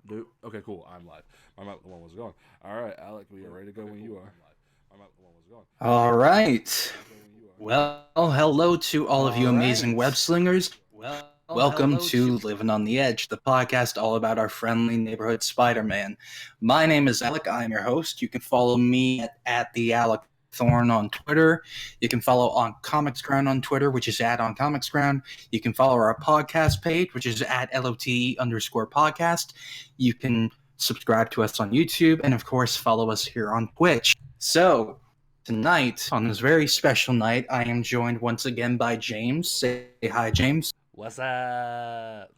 Dude. Okay, cool. I'm live. My mouth the one was going. All right, Alec, we are ready to go when you are. My mouth the one was going. All right. Well, hello to all of you All amazing right. web slingers. Welcome to Livin On The Edge, the podcast all about our friendly neighborhood Spider-Man. My name is Alec. I'm your host. You can follow me at the Alec Thorn on Twitter. You can follow on Comics Ground on Twitter, which is at on Comics Ground. You can follow our podcast page, which is at LOT_podcast. You can subscribe to us on YouTube, and of course, follow us here on Twitch. So, tonight, on this very special night, I am joined once again by James. Say hi, James. What's up?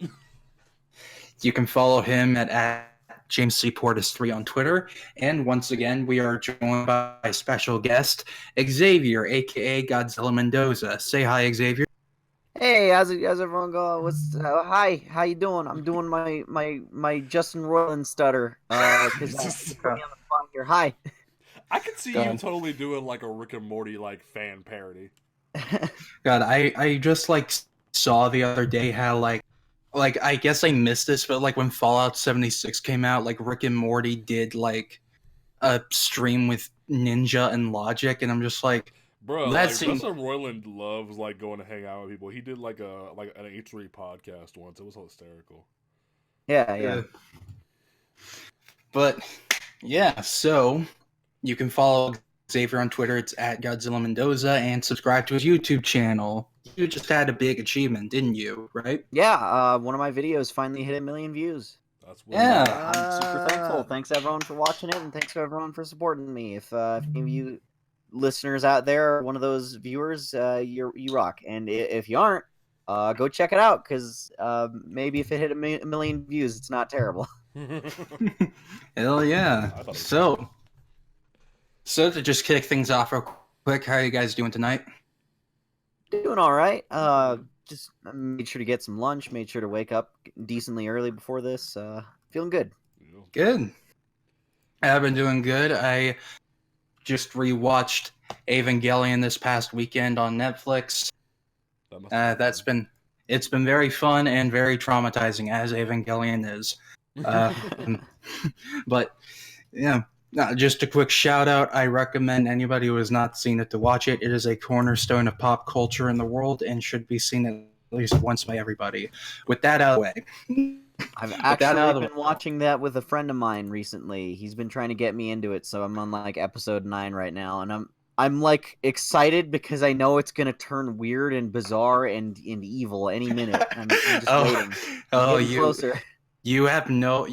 You can follow him at James C. Portis3 on Twitter. And once again, we are joined by a special guest, Xavier, aka Godzilla Mendoza. Say hi, Xavier. Hey, how's everyone going? Hi, how you doing? I'm doing my Justin Roiland stutter. Because put me on the spot here. Hi. I could see Go you on. totally doing like a Rick and Morty like fan parody. God, I just saw the other day how I guess I missed this, but when Fallout 76 came out, Rick and Morty did a stream with Ninja and Logic, and I'm just like, Bro, that like seems Justin Roiland loves like going to hang out with people. He did like an H3 podcast once. It was hysterical. Yeah. But yeah, so you can follow Xavier on Twitter. It's at Godzilla Mendoza, and subscribe to his YouTube channel. You just had a big achievement, didn't you? Right? Yeah. One of my videos finally hit 1 million views. That's Yeah. I'm super thankful. Thanks everyone for watching it, and thanks for everyone for supporting me. If any of you listeners out there are one of those viewers, you rock. And if you aren't, go check it out, because maybe if it hit 1 million views, it's not terrible. Hell yeah. I thought it was So to just kick things off real quick, how are you guys doing tonight? Doing all right. Just made sure to get some lunch. Made sure to wake up decently early before this. Feeling good. Good. I've been doing good. I just rewatched Evangelion this past weekend on Netflix. It's been very fun and very traumatizing, as Evangelion is. But yeah, just a quick shout out. I recommend anybody who has not seen it to watch it. It is a cornerstone of pop culture in the world and should be seen at least once by everybody. With that out of the way. I've actually been watching that with a friend of mine recently. He's been trying to get me into it, so I'm on episode 9 right now, and I'm excited because I know it's gonna turn weird and bizarre and evil any minute. I'm just waiting. Closer. You have no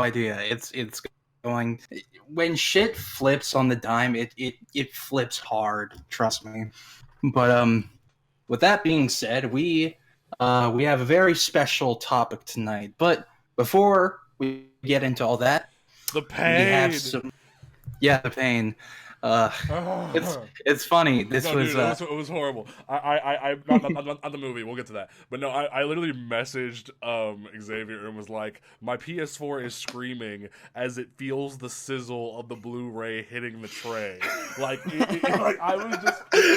idea. It's going, when shit flips on the dime, it flips hard. Trust me. But with that being said, we have a very special topic tonight. But before we get into all that, the pain. We have the pain. It's funny. It was horrible. I not the movie. We'll get to that. But no, I literally messaged Xavier and was like, my PS4 is screaming as it feels the sizzle of the Blu-ray hitting the tray. It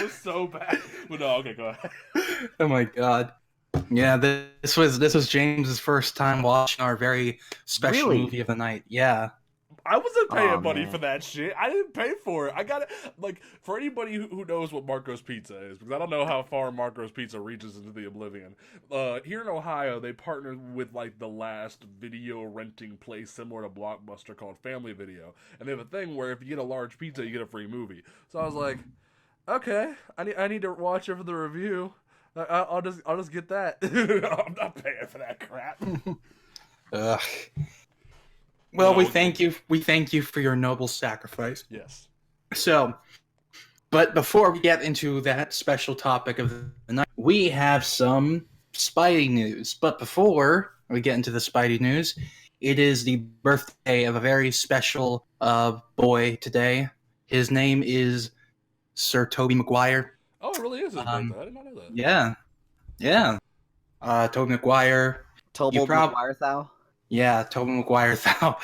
was so bad. But no, okay, go ahead. Oh my god. Yeah, this was James's first time watching our very special movie of the night. Yeah. I wasn't paying money for that shit. I didn't pay for it. I got it. For anybody who knows what Marco's Pizza is, because I don't know how far Marco's Pizza reaches into the oblivion. Here in Ohio, they partnered with the last video renting place similar to Blockbuster called Family Video, and they have a thing where if you get a large pizza, you get a free movie. So I was like, okay, I need to watch it for the review. I'll just get that. I'm not paying for that crap. Ugh. Well, we thank you for your noble sacrifice. Yes. So, but before we get into that special topic of the night, we have some Spidey news. But before we get into the Spidey news, it is the birthday of a very special boy today. His name is Sir Tobey Maguire. Oh, it really is his birthday. I did not know that. Yeah. Tobey Maguire. Maguire thou? Yeah, Tobey Maguire thou.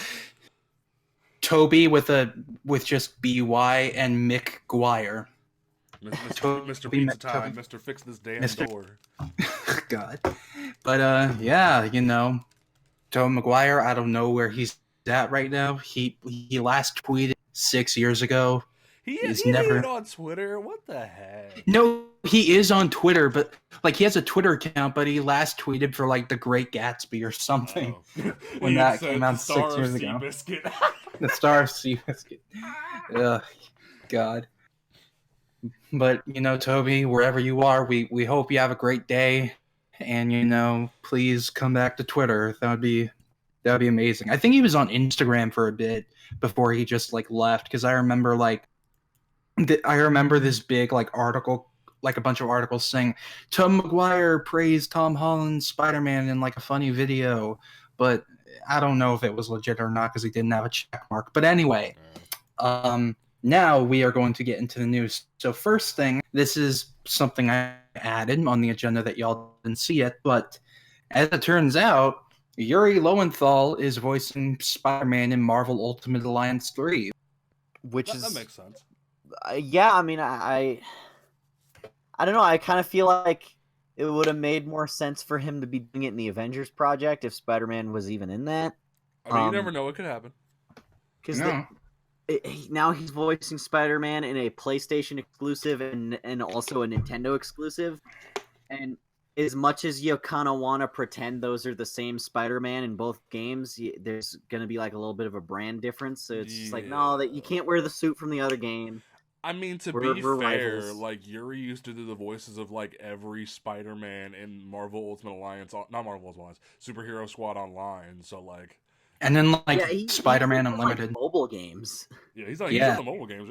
Toby with just BY and Mick Guire. Mr. Pizza Time, Mr. Fix This Damn Door. God. But yeah, Tobey Maguire, I don't know where he's at right now. He last tweeted 6 years ago. He He's ain't never. on Twitter. What the heck? No, he is on Twitter, but like he has a Twitter account, but he last tweeted for like The Great Gatsby or something when He that said came the out Star 6 years of ago. Seabiscuit. The Star of Seabiscuit. Ugh, God. But Toby, wherever you are, we hope you have a great day, and please come back to Twitter. That'd be amazing. I think he was on Instagram for a bit before he just like left, because I remember this big like article, like a bunch of articles saying Tom Maguire praised Tom Holland's Spider-Man in like a funny video, but I don't know if it was legit or not because he didn't have a check mark. But anyway, now we are going to get into the news. So first thing, this is something I added on the agenda that y'all didn't see it, but as it turns out, Yuri Lowenthal is voicing Spider-Man in Marvel Ultimate Alliance 3. That makes sense. Yeah, I mean, I don't know. I kind of feel like it would have made more sense for him to be doing it in the Avengers project if Spider-Man was even in that. I mean, you never know what could happen. Because now he's voicing Spider-Man in a PlayStation exclusive and also a Nintendo exclusive. And as much as you kind of want to pretend those are the same Spider-Man in both games, there's going to be like a little bit of a brand difference. So it's just like, no, that you can't wear the suit from the other game. I mean, to we're be fair, rivals. like Yuri used to do the voices of like every Spider-Man in Marvel Ultimate Alliance, not Marvel Ultimate Alliance, Superhero Squad Online. So like, and then like Spider-Man Unlimited, like mobile games. Yeah, he's on the mobile games.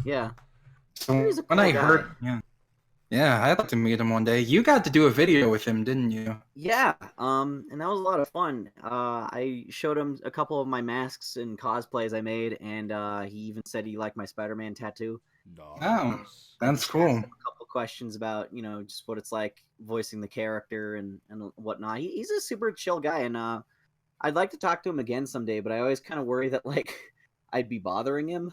Yeah. So when I heard, I'd like to meet him one day. You got to do a video with him, didn't you? Yeah, and that was a lot of fun. I showed him a couple of my masks and cosplays I made, and he even said he liked my Spider-Man tattoo. Oh, that's cool. A couple questions about just what it's like voicing the character and whatnot. He's a super chill guy, and I'd like to talk to him again someday. But I always kind of worry that like I'd be bothering him.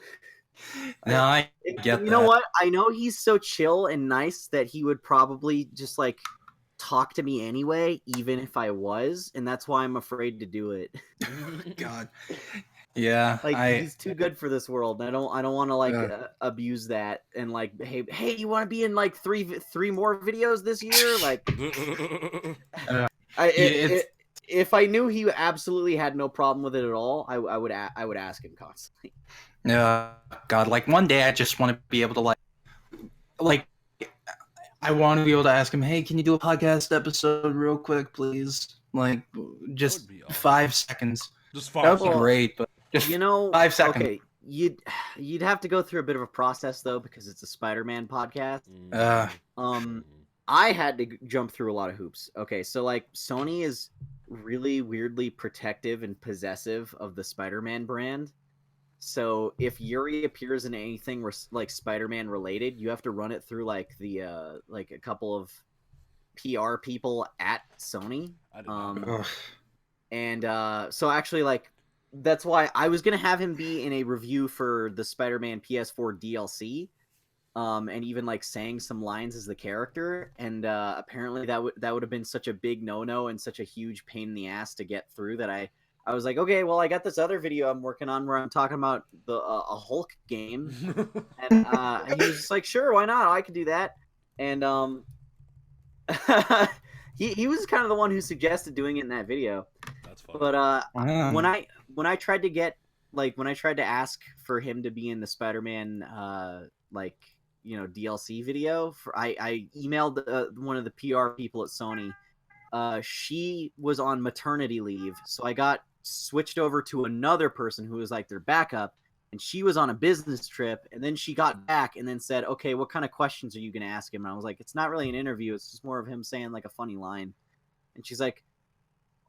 No, I get that. You know what? I know he's so chill and nice that he would probably just like talk to me anyway, even if I was, and that's why I'm afraid to do it. God, yeah, like he's too good for this world. And I don't want to like abuse that and like, hey, you want to be in like three more videos this year? Like, if I knew he absolutely had no problem with it at all, I would ask him constantly. God, like one day I just want to be able to like I want to be able to ask him, hey, can you do a podcast episode real quick, please? Like just 5 seconds. Just 5 seconds. That would be great, but just 5 seconds. Okay, you'd have to go through a bit of a process though because it's a Spider-Man podcast. I had to jump through a lot of hoops. Okay, so like Sony is really weirdly protective and possessive of the Spider-Man brand. So if Yuri appears in anything like Spider-Man related, you have to run it through like the like a couple of PR people at Sony. So actually like that's why I was gonna have him be in a review for the Spider-Man PS4 DLC, and even like saying some lines as the character. And apparently that would have been such a big no-no and such a huge pain in the ass to get through that I was like, okay, well, I got this other video I'm working on where I'm talking about a Hulk game, and he was just like, sure, why not? I could do that. And he was kind of the one who suggested doing it in that video. That's funny. But when I tried to ask for him to be in the Spider-Man DLC video, I emailed one of the PR people at Sony. She was on maternity leave, so I got switched over to another person who was like their backup, and she was on a business trip, and then she got back and then said, okay, what kind of questions are you going to ask him? And I was like, it's not really an interview, it's just more of him saying like a funny line. And she's like,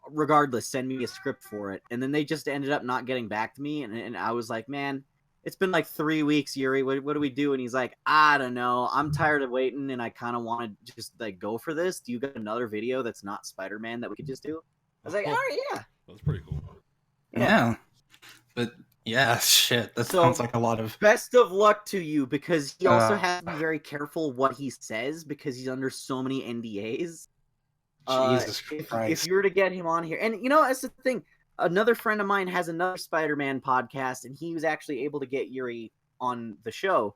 regardless, send me a script for it. And then they just ended up not getting back to me, and I was like, man, it's been like 3 weeks, Yuri, what do we do? And he's like, I don't know, I'm tired of waiting, and I kind of want to just like go for this. Do you got another video that's not Spider-Man that we could just do? I was like, all right, yeah. That's pretty cool. Yeah. But yeah, shit, that sounds like a lot of... Best of luck to you, because he also has to be very careful what he says, because he's under so many NDAs. Jesus if Christ. you were to get him on here, and that's the thing. Another friend of mine has another Spider-Man podcast, and he was actually able to get Yuri on the show.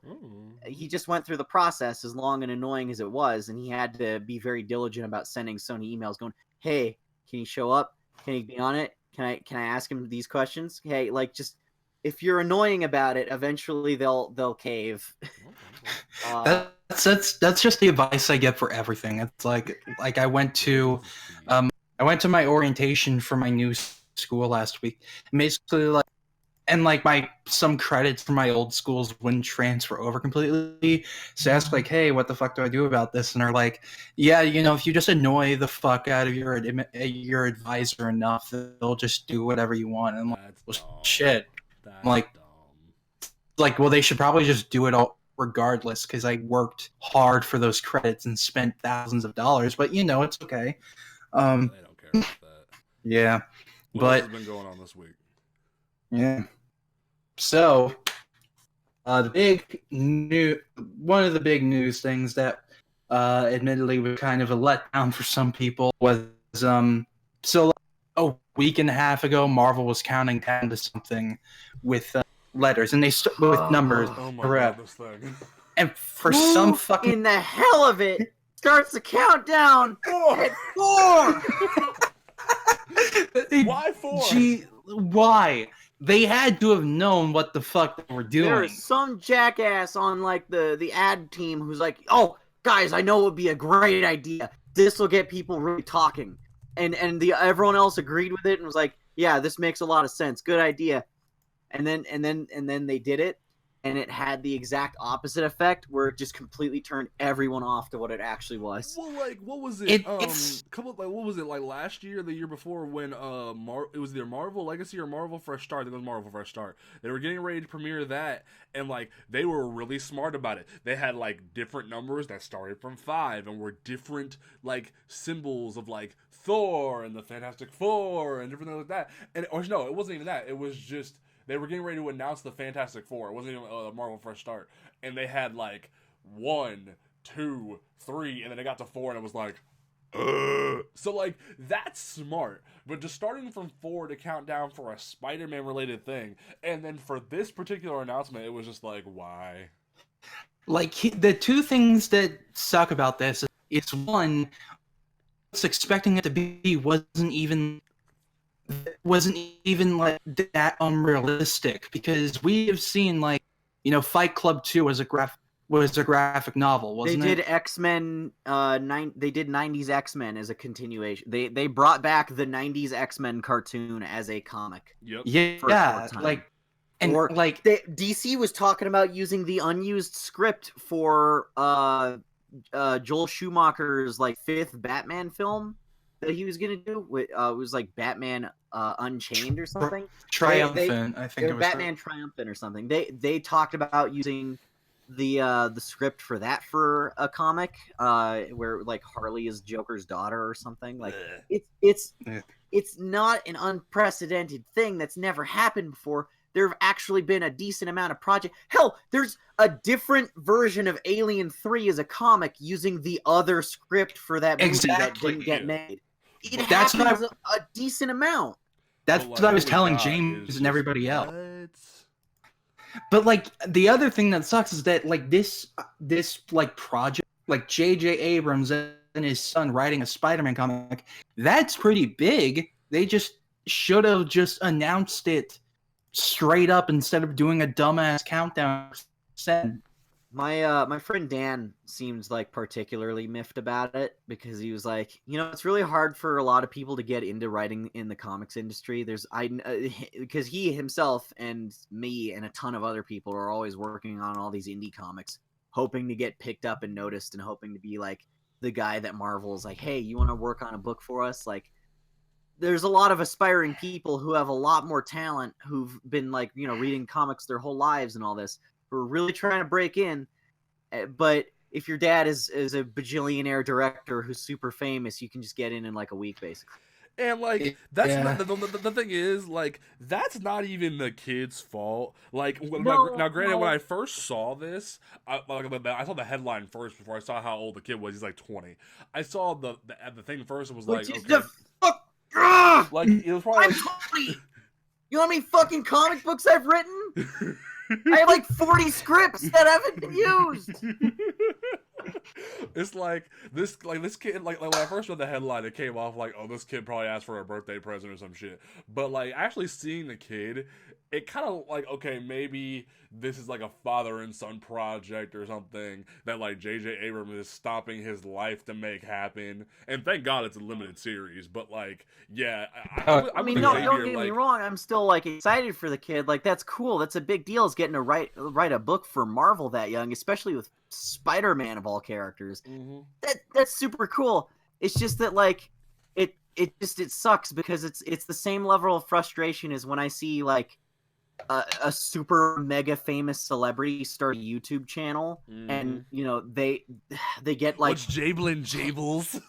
He just went through the process, as long and annoying as it was, and he had to be very diligent about sending Sony emails going, hey, can you show up? Can he be on it? Can I ask him these questions? Hey, just if you're annoying about it, eventually they'll cave. That's just the advice I get for everything. It's like I went to my orientation for my new school last week. And basically, some credits from my old schools wouldn't transfer over completely. So I asked hey, what the fuck do I do about this? And they're like, yeah, if you just annoy the fuck out of your advisor enough, they'll just do whatever you want. And I'm like, well, shit. I'm like, well, they should probably just do it all regardless, because I worked hard for those credits and spent thousands of dollars. But it's okay. They don't care about that. Yeah. What else has been going on this week? Yeah. So, one of the big news things that, admittedly, was kind of a letdown for some people was, so a week and a half ago, Marvel was counting down to something with letters, and they with numbers. Oh my god, this thing. And for some fucking in the hell of it starts the countdown at 4. Why 4? Why? They had to have known what the fuck they were doing. There's some jackass on the ad team who's like, "Oh, guys, I know it would be a great idea. This will get people really talking." And everyone else agreed with it and was like, "Yeah, this makes a lot of sense. Good idea." And then they did it, and it had the exact opposite effect, where it just completely turned everyone off to what it actually was. Well, what was it? What was it last year, or the year before, when it was either Marvel Legacy or Marvel Fresh Start? I think it was Marvel Fresh Start. They were getting ready to premiere that, and they were really smart about it. They had different numbers that started from 5 and were different symbols of Thor and the Fantastic Four and different things like that. And no, it wasn't even that. It was just they were getting ready to announce the Fantastic Four. It wasn't even a Marvel Fresh Start. And they had 1, 2, 3, and then they got to 4, and it was So that's smart. But just starting from 4 to count down for a Spider-Man related thing, and then for this particular announcement, it was just why? The two things that suck about this is one, what's expecting it to be wasn't even that unrealistic, because we have seen Fight Club 2 was a graphic novel, wasn't it? They did X-Men they did 90s X-Men as a continuation. They brought back the 90s X-Men cartoon as a comic. Yep. Yeah, DC was talking about using the unused script for Joel Schumacher's 5th Batman film that he was gonna do. It was Batman Unchained or something. Triumphant, I think it was Batman Triumphant or something. They talked about using the script for that for a comic, where Harley is Joker's daughter or something. It's not an unprecedented thing that's never happened before. There have actually been a decent amount of project. Hell, there's a different version of Alien 3 as a comic using the other script for that movie that didn't get made. It happens a decent amount. That's what I was telling James and everybody else. But the other thing that sucks is that this project, J.J. Abrams and his son writing a Spider-Man comic, that's pretty big. They just should have just announced it straight up instead of doing a dumbass countdown. My friend Dan seems particularly miffed about it, because he was it's really hard for a lot of people to get into writing in the comics industry. Because he himself and me and a ton of other people are always working on all these indie comics, hoping to get picked up and noticed, and hoping to be the guy that Marvel's hey, you want to work on a book for us? There's a lot of aspiring people who have a lot more talent, who've been reading comics their whole lives and all this, who are really trying to break in. But if your dad is a bajillionaire director who's super famous, you can just get in a week, basically. And like that's Yeah. not the thing is like that's not even the kid's fault. Like No, now, granted, no. when I first saw this, I saw the headline first before I saw how old the kid was. He's like 20. I saw the thing first and was Which like, is okay, the fuck. Ugh! like it was probably I'm 20. You know how many fucking comic books I've written? I have like 40 scripts that haven't been used. It's like this kid like when I first read the headline, it came off like, oh, this kid probably asked for a birthday present or some shit. But like actually seeing the kid, it kind of like, okay, maybe this is like a father and son project or something that like J.J. Abrams is stopping his life to make happen. And thank God it's a limited series. But like, yeah, I mean, no, don't get me wrong. I'm still like excited for the kid. Like that's cool. That's a big deal. Is getting to write a book for Marvel that young, especially with Spider-Man of all characters. Mm-hmm. That's super cool. It's just that like it sucks because it's the same level of frustration as when I see like a super mega famous celebrity start a YouTube channel, and you know they get like what's Jablin Jables?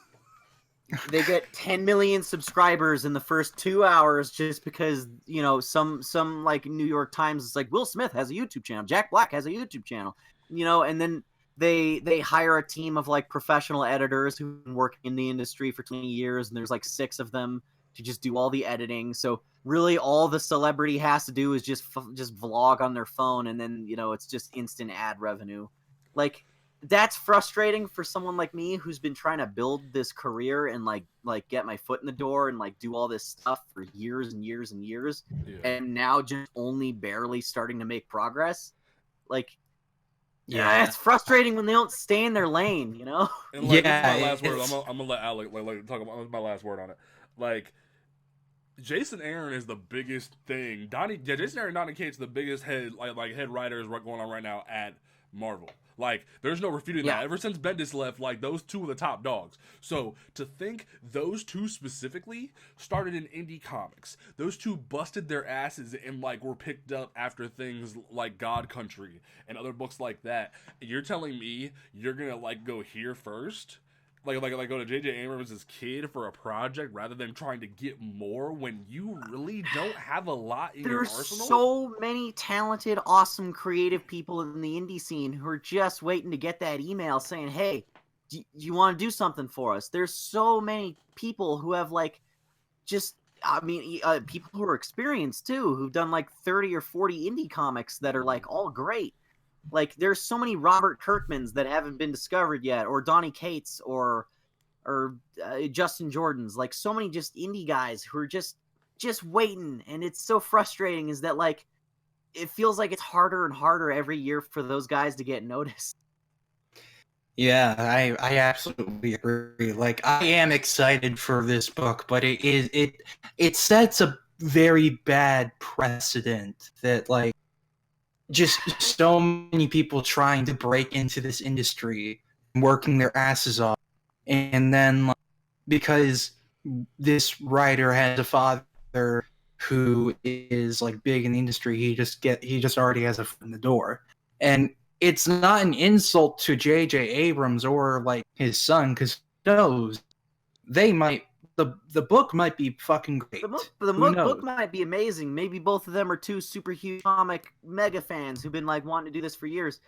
They get 10 million subscribers in the first 2 hours just because, you know, some like New York Times is like, Will Smith has a YouTube channel, Jack Black has a YouTube channel, you know, and then they hire a team of like professional editors who've been working in the industry for 20 years, and there's like 6 of them to just do all the editing. So really all the celebrity has to do is just vlog on their phone, and then, you know, it's just instant ad revenue. Like, that's frustrating for someone like me who's been trying to build this career and like get my foot in the door and like do all this stuff for years and years and years, and now just only barely starting to make progress. Like, yeah, it's frustrating when they don't stay in their lane, you know. And like, this is my last word. I'm gonna let Alec like talk about my last word on it. Like, Jason Aaron is the biggest thing. Jason Aaron, Donny Cates, the biggest head writers going on right now at Marvel. Like, there's no refuting that. Ever since Bendis left, like, those two are the top dogs. So, to think those two specifically started in indie comics. Those two busted their asses and, like, were picked up after things like God Country and other books like that. You're telling me you're gonna, like, go here first? Like go to J.J. Abrams' kid for a project rather than trying to get more when you really don't have a lot in your arsenal? There's so many talented, awesome, creative people in the indie scene who are just waiting to get that email saying, hey, do you want to do something for us? There's so many people who have, like, just, I mean, people who are experienced, too, who've done, like, 30 or 40 indie comics that are, like, all great. Like, there's so many Robert Kirkmans that haven't been discovered yet, or Donny Cates, or Justin Jordan's. Like, so many just indie guys who are just waiting, and it's so frustrating. Is that, like, it feels like it's harder and harder every year for those guys to get noticed. Yeah, I absolutely agree. Like, I am excited for this book, but it sets a very bad precedent that, like, just so many people trying to break into this industry and working their asses off, and then, like, because this writer has a father who is, like, big in the industry, he just already has a foot in the door. And it's not an insult to J.J. Abrams or, like, his son, because who knows, the book might be fucking great. The book might be amazing. Maybe both of them are two super huge comic mega fans who've been, like, wanting to do this for years.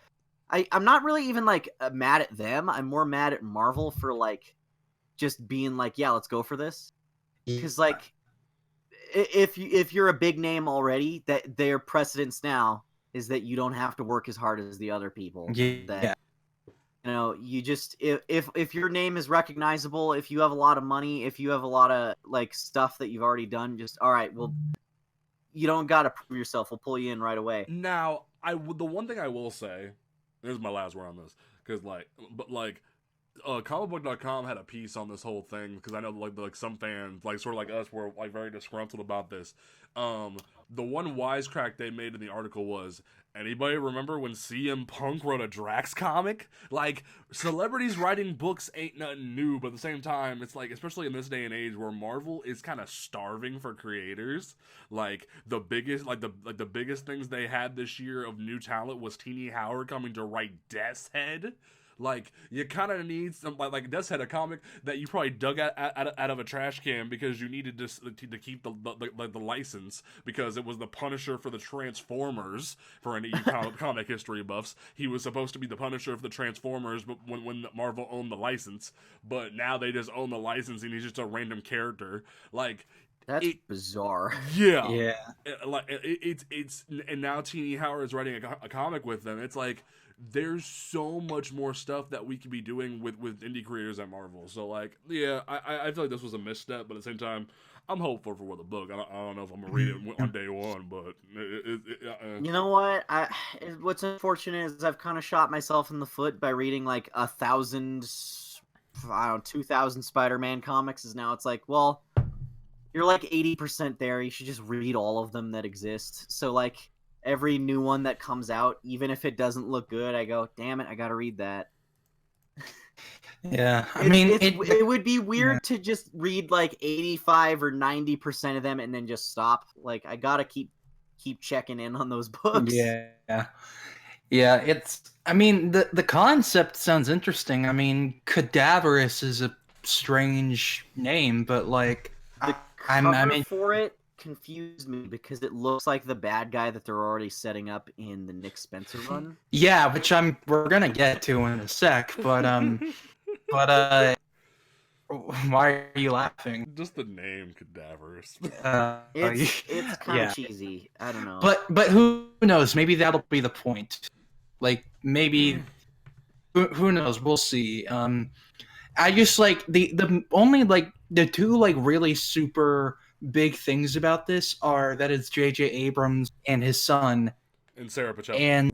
I'm not really even, like, mad at them. I'm more mad at Marvel for, like, just being like, yeah, let's go for this. Because, like, if you're a big name already, that their precedence now is that you don't have to work as hard as the other people. Yeah. You know, you just, if your name is recognizable, if you have a lot of money, if you have a lot of, like, stuff that you've already done, just, all right, well, you don't got to prove yourself. We'll pull you in right away. Now, the one thing I will say, this is my last word on this, because, like, comicbook.com had a piece on this whole thing, because I know, like some fans, like, sort of like us, were, like, very disgruntled about this. The one wisecrack they made in the article was, anybody remember when CM Punk wrote a Drax comic? Like, celebrities writing books ain't nothing new, but at the same time, it's like, especially in this day and age where Marvel is kind of starving for creators, like, the biggest things they had this year of new talent was Teenie Howard coming to write Death's Head. Like, you kind of need some, like Death's Head, a comic that you probably dug out of a trash can because you needed to keep the license, because it was the Punisher for the Transformers. For any comic history buffs, he was supposed to be the Punisher for the Transformers, but when Marvel owned the license, but now they just own the license and he's just a random character. Like, That's bizarre. Yeah. It's and now Teenie Howard is writing a comic with them. It's like, there's so much more stuff that we could be doing with indie creators at Marvel. So, like, yeah, I feel like this was a misstep, but at the same time, I'm hopeful for the book. I don't know if I'm gonna read it on day one, but you know what? What's unfortunate is I've kind of shot myself in the foot by reading like 1,000, 2,000 Spider-Man comics. Is now it's like, well, you're like 80% there. You should just read all of them that exist. So like, every new one that comes out, even if it doesn't look good, I go, damn it, I gotta read that. Yeah, I mean, it would be weird to just read like 85 or 90% of them and then just stop. Like, I gotta keep checking in on those books. Yeah. I mean, the concept sounds interesting. I mean, Cadaverous is a strange name, but like, the cover for it confused me because it looks like the bad guy that they're already setting up in the Nick Spencer run. Yeah, which we're gonna get to in a sec, but why are you laughing? Just the name Cadaverous. It's kind of cheesy. I don't know. But who knows? Maybe that'll be the point. Like, maybe who knows? We'll see. I just like the only like the two like really super big things about this are that it's J.J. Abrams and his son, and Sarah Pacelli, and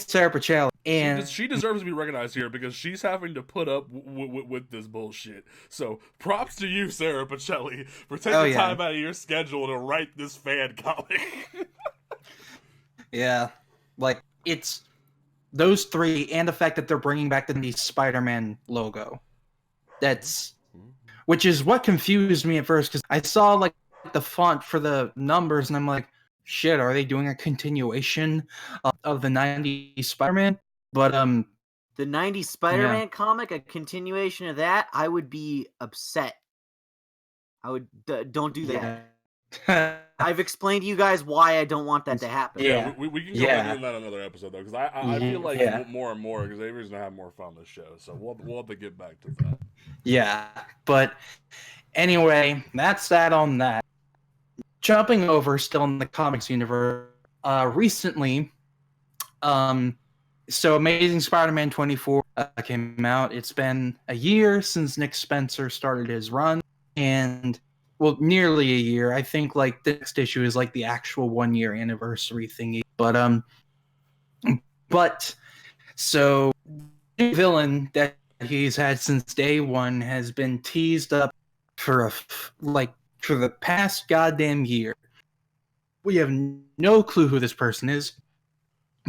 Sarah Pacelli, and she deserves to be recognized here because she's having to put up with this bullshit. So props to you, Sarah Pacelli, for taking time out of your schedule to write this fan comic. Yeah, like, it's those three, and the fact that they're bringing back the Spider-Man logo. Which is what confused me at first, because I saw like the font for the numbers, and I'm like, shit, are they doing a continuation of the 90s Spider-Man? But the 90s Spider-Man comic, a continuation of that, I would be upset. I would don't do that. I've explained to you guys why I don't want that to happen. Yeah, we can go back into that another episode though, because I feel like more and more, because Avery's gonna have more fun on this show, so we'll have to get back to that. Yeah, but anyway, that's that on that. Jumping over, still in the comics universe, recently, so Amazing Spider-Man 24 came out. It's been a year since Nick Spencer started his run, and well, nearly a year. I think like the next issue is like the actual 1-year anniversary thingy. But so the villain that he's had since day one has been teased up for the past goddamn year. We have no clue who this person is,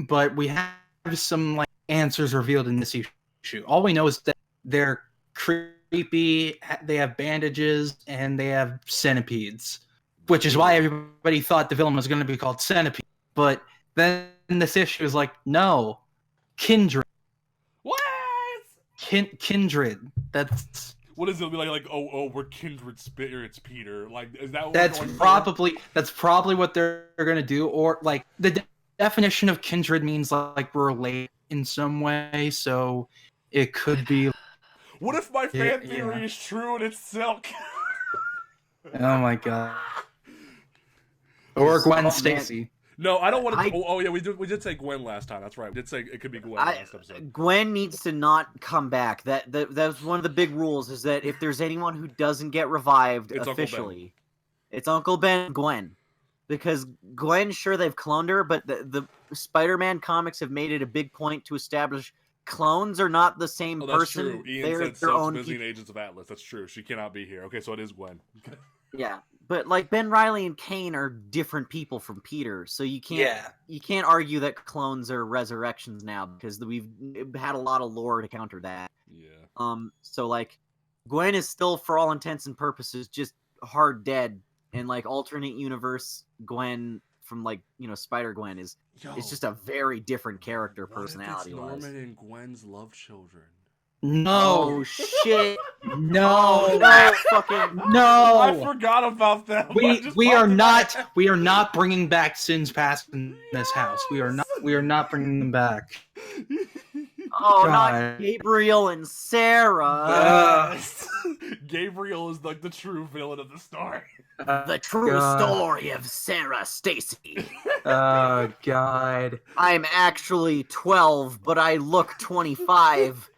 but we have some like answers revealed in this issue. All we know is that they're creepy, they have bandages, and they have centipedes, which is why everybody thought the villain was going to be called Centipede. But then this issue is like, no, Kindred. What? Kindred. That's... What is it? It'll be like we're kindred spirits, Peter. Like, is that what that's probably what they're gonna do, or like the definition of kindred means like relate in some way, so it could be. What if my fan theory is true and it's Silk? Oh my god. Or Gwen Stacy. No, I don't want to. We did say Gwen last time. That's right. We did say it could be Gwen last episode. Gwen needs to not come back. That's one of the big rules, is that if there's anyone who doesn't get revived officially, it's Uncle Ben and Gwen. Because Gwen, sure, they've cloned her, but the Spider-Man comics have made it a big point to establish clones are not the same person. True. Ian said Silk's busy in Agents of Atlas. That's true. She cannot be here. Okay, so it is Gwen. Yeah. But like Ben Reilly and Kane are different people from Peter, so you can't argue that clones are resurrections now, because we've had a lot of lore to counter that. Yeah. So like Gwen is still, for all intents and purposes, just hard dead, and like alternate universe Gwen from like Spider-Gwen is Yo, just a very different character what if it's personality-wise. Norman and Gwen's love children? No. Oh shit! No. Oh no! Fucking No. I forgot about that. We are not bringing back sins past in this house. We are not bringing them back. oh, God. not Gabriel and Sarah. Yes. Gabriel is like the true villain of the story. The true God. story of Sarah Stacy. Oh God. I'm actually 12, but I look 25.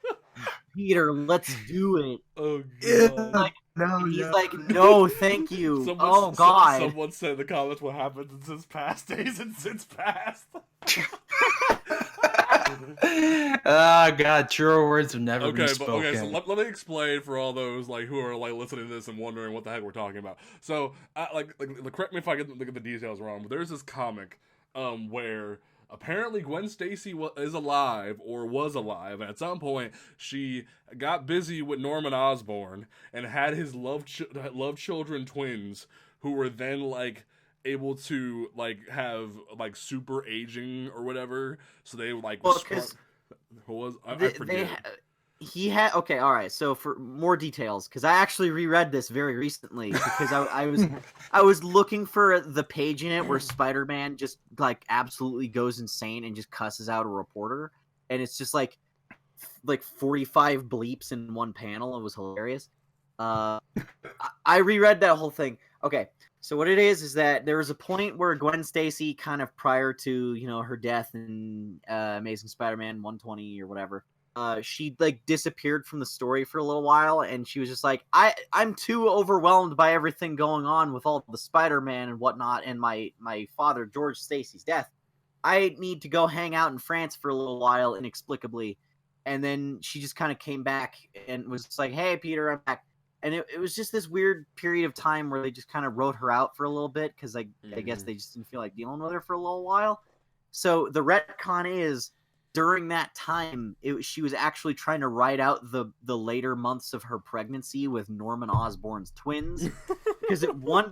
Peter, let's do it. Oh god. Like, No. he's like, no, thank you. Oh God. Someone said in the comments what happened in Sin's past days and Sin's past. Oh God, truer words have never been spoken. Okay, so let me explain for all those like who are like listening to this and wondering what the heck we're talking about. So, like correct me if I get the details wrong, but there's this comic where apparently Gwen Stacy is alive or was alive, and at some point she got busy with Norman Osborn and had his love children twins who were then like able to like have like super aging or whatever, so they like I forget. He had okay, all right. So for more details, because I actually reread this very recently because I was looking for the page in it where Spider-Man just like absolutely goes insane and just cusses out a reporter, and it's just like 45 bleeps in one panel. It was hilarious. I reread that whole thing. Okay, so what it is that there was a point where Gwen Stacy, kind of prior to her death in Amazing Spider-Man 120 or whatever. She like disappeared from the story for a little while, and she was just like, I'm too overwhelmed by everything going on with all the Spider-Man and whatnot, and my father George Stacy's death. I need to go hang out in France for a little while inexplicably, and then she just kind of came back and was like, hey Peter, I'm back. And it was just this weird period of time where they just kind of wrote her out for a little bit because I guess they just didn't feel like dealing with her for a little while. So the retcon is, during that time, she was actually trying to ride out the later months of her pregnancy with Norman Osborn's twins, because at one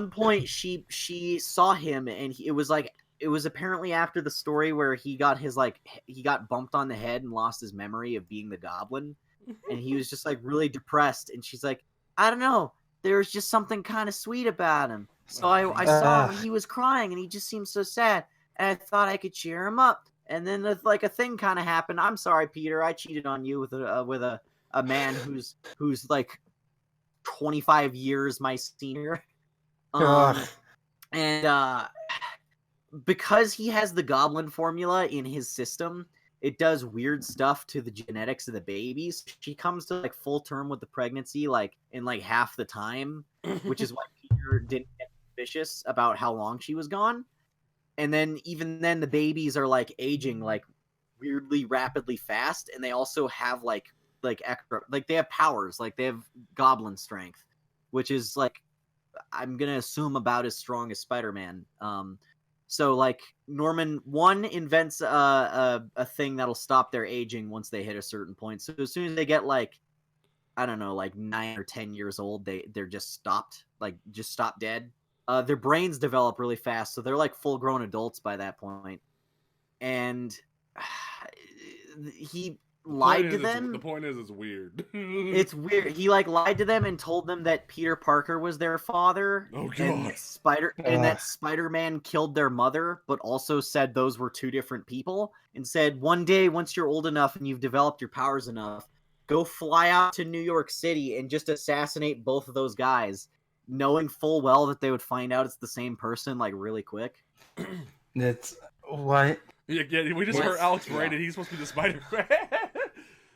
point she saw him, and it was apparently after the story where he got bumped on the head and lost his memory of being the Goblin, and he was just like really depressed, and she's like, I don't know, there was just something kind of sweet about him, so I saw him and he was crying and he just seemed so sad. And I thought I could cheer him up. And then like a thing kind of happened. I'm sorry, Peter. I cheated on you with a man who's like 25 years my senior. And because he has the Goblin formula in his system, it does weird stuff to the genetics of the babies. She comes to like full term with the pregnancy like in like half the time, which is why Peter didn't get suspicious about how long she was gone. And then even then the babies are like aging like weirdly rapidly fast, and they also have like extra, like they have powers, like they have goblin strength, which is like I'm gonna assume about as strong as Spider-Man. So like Norman invents a thing that'll stop their aging once they hit a certain point. So as soon as they get like, I don't know, like 9 or 10 years old, they're just stopped, like just stop dead. Their brains develop really fast, so they're like full-grown adults by that point. And he lied to them. The point is, it's weird. It's weird. He like lied to them and told them that Peter Parker was their father. Oh god. And that Spider-Man killed their mother, but also said those were two different people. And said one day, once you're old enough and you've developed your powers enough, go fly out to New York City and just assassinate both of those guys, knowing full well that they would find out it's the same person like really quick. That's what? Yeah, we just heard Alex Brandon. He's supposed to be the Spider-Man.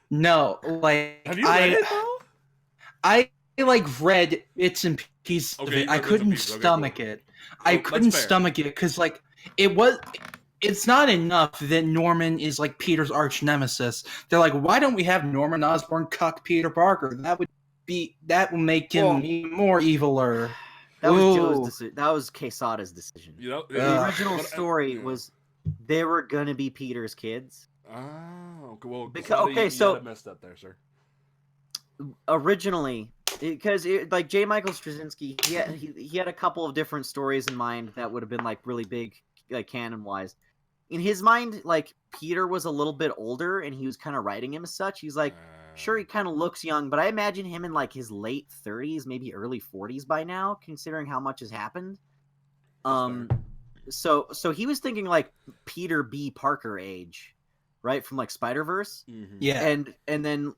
No, like have you read it though? I like read bits and pieces of it. I couldn't stomach it. I couldn't stomach it because like it's not enough that Norman is like Peter's arch nemesis. They're like, why don't we have Norman Osborn cuck Peter Parker? That would make him even more eviler. That was Joe's decision. That was Quesada's decision. The original story was they were gonna be Peter's kids. Oh, well, so messed up there, sir. Originally, because like J. Michael Straczynski, he had a couple of different stories in mind that would have been like really big, like canon wise. In his mind, like Peter was a little bit older, and he was kind of writing him as such. He's like, sure, he kind of looks young, but I imagine him in like his late 30s, maybe early 40s by now, considering how much has happened. So he was thinking like Peter B. Parker age, right, from like Spider-Verse. Mm-hmm. Yeah, and then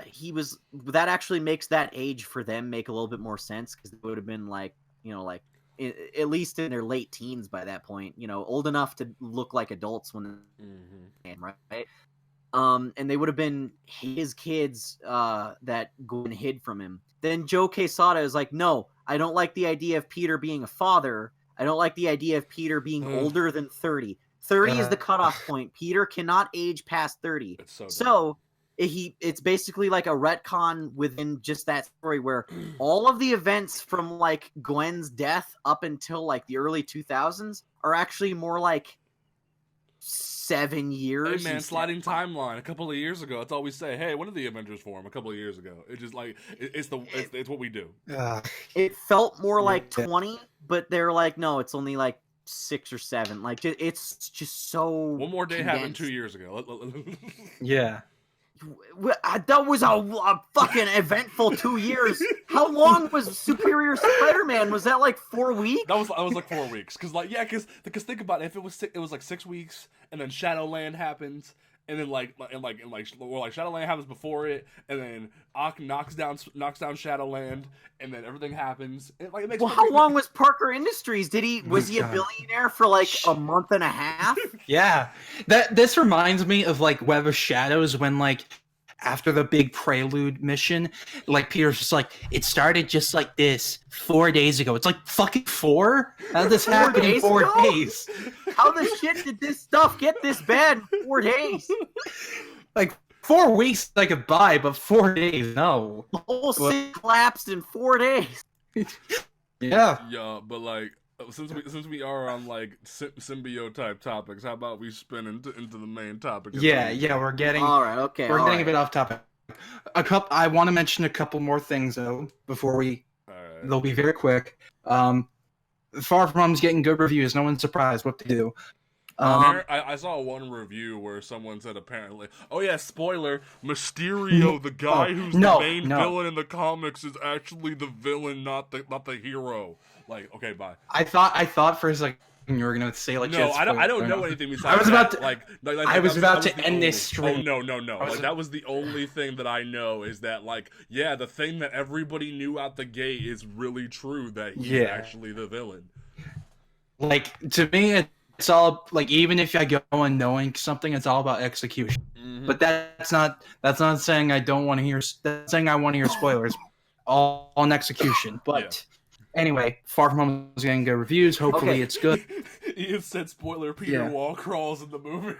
he was that actually makes that age for them make a little bit more sense because they would have been like, you know, like at least in their late teens by that point, you know, old enough to look like adults when right. And they would have been his kids that Gwen hid from him. Then Joe Quesada is like, no, I don't like the idea of Peter being a father. I don't like the idea of Peter being older than 30. 30 is the cutoff point. Peter cannot age past 30. So it's basically like a retcon within just that story where all of the events from like Gwen's death up until like the early 2000s are actually more like 7 years. Hey man, sliding timeline. A couple of years ago, that's all we say. Hey, when did the Avengers form? A couple of years ago. It's just like it's what we do. It felt more like 20, but they're like, no, it's only like 6 or 7. Like it's just so. One more day condensed. happened 2 years ago. yeah. That was a fucking eventful 2 years. How long was Superior Spider-Man? Was that like 4 weeks? That was like 4 weeks. Cause think about it. If it was like 6 weeks, and then Shadowland happens, and then Shadowland happens before it, and then Ock knocks down Shadowland, and then everything happens. It makes how long was Parker Industries? Was he a billionaire for like a month and a half? Yeah, this reminds me of like Web of Shadows when like after the big prelude mission, like Peter's just like, it started just like this 4 days ago. It's like fucking 4? How did this happen in 4 days? How the shit did this stuff get this bad in 4 days? Like 4 weeks I could buy, but 4 days, no. The whole city collapsed in 4 days. Yeah. Yeah, but like since we are on like symbiote type topics, how about we spin into the main topic? Yeah, we're getting all right. Okay, we're getting a bit off topic. I want to mention a couple more things though before we. Right. They'll be very quick. Far From Home's getting good reviews. No one's surprised what they do. I saw one review where someone said apparently, oh yeah, spoiler, Mysterio, the guy who's the main villain in the comics, is actually the villain, not the hero. Like, okay, bye. I thought for a second you were gonna say like, no, I don't know anything besides I was about that. I was about to end this stream. Oh no! Like that was the only thing that I know is that like, yeah, the thing that everybody knew out the gate is really true, that he's actually the villain. Like, to me, it's all like, even if I go in knowing something, it's all about execution. Mm-hmm. But that's not saying I don't want to hear. That's saying I want to hear spoilers. All on execution, but. Anyway, Far From Home is getting good reviews. Hopefully it's good. Ian said spoiler, Peter Wall crawls in the movie.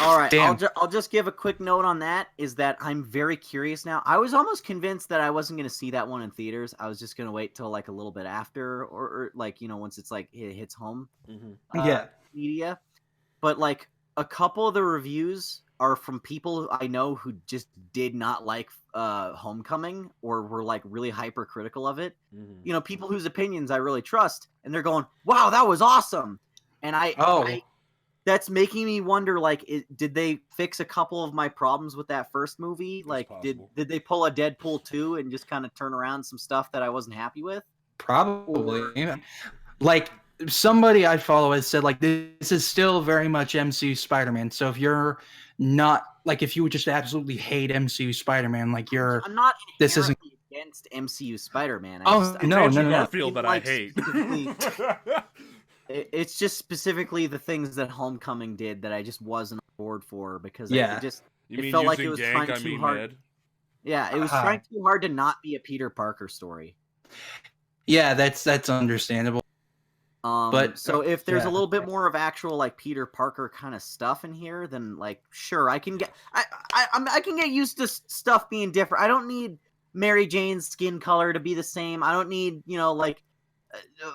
All right, I'll just give a quick note on that, is that I'm very curious now. I was almost convinced that I wasn't going to see that one in theaters. I was just going to wait till like a little bit after, or like, you know, once it's like it hits home media. But like a couple of the reviews are from people I know who just did not like Homecoming, or were like really hypercritical of it. Mm-hmm. You know, people whose opinions I really trust, and they're going, "Wow, that was awesome!" And I that's making me wonder, like, did they fix a couple of my problems with that first movie? Like, did they pull a Deadpool 2 and just kind of turn around some stuff that I wasn't happy with? Probably. Like, somebody I follow has said, like, this is still very much MCU Spider-Man. So if you're not, like, if you would just absolutely hate MCU Spider-Man, like, I'm not against MCU Spider-Man. No. Garfield that I hate. It's just specifically the things that Homecoming did that I just wasn't on board for, because it felt like it was trying too hard. Ned? Yeah, it was trying too hard to not be a Peter Parker story. Yeah, that's understandable. But so if there's a little bit more of actual like Peter Parker kind of stuff in here, then like sure, I can get used to stuff being different. I don't need Mary Jane's skin color to be the same. I don't need, you know, like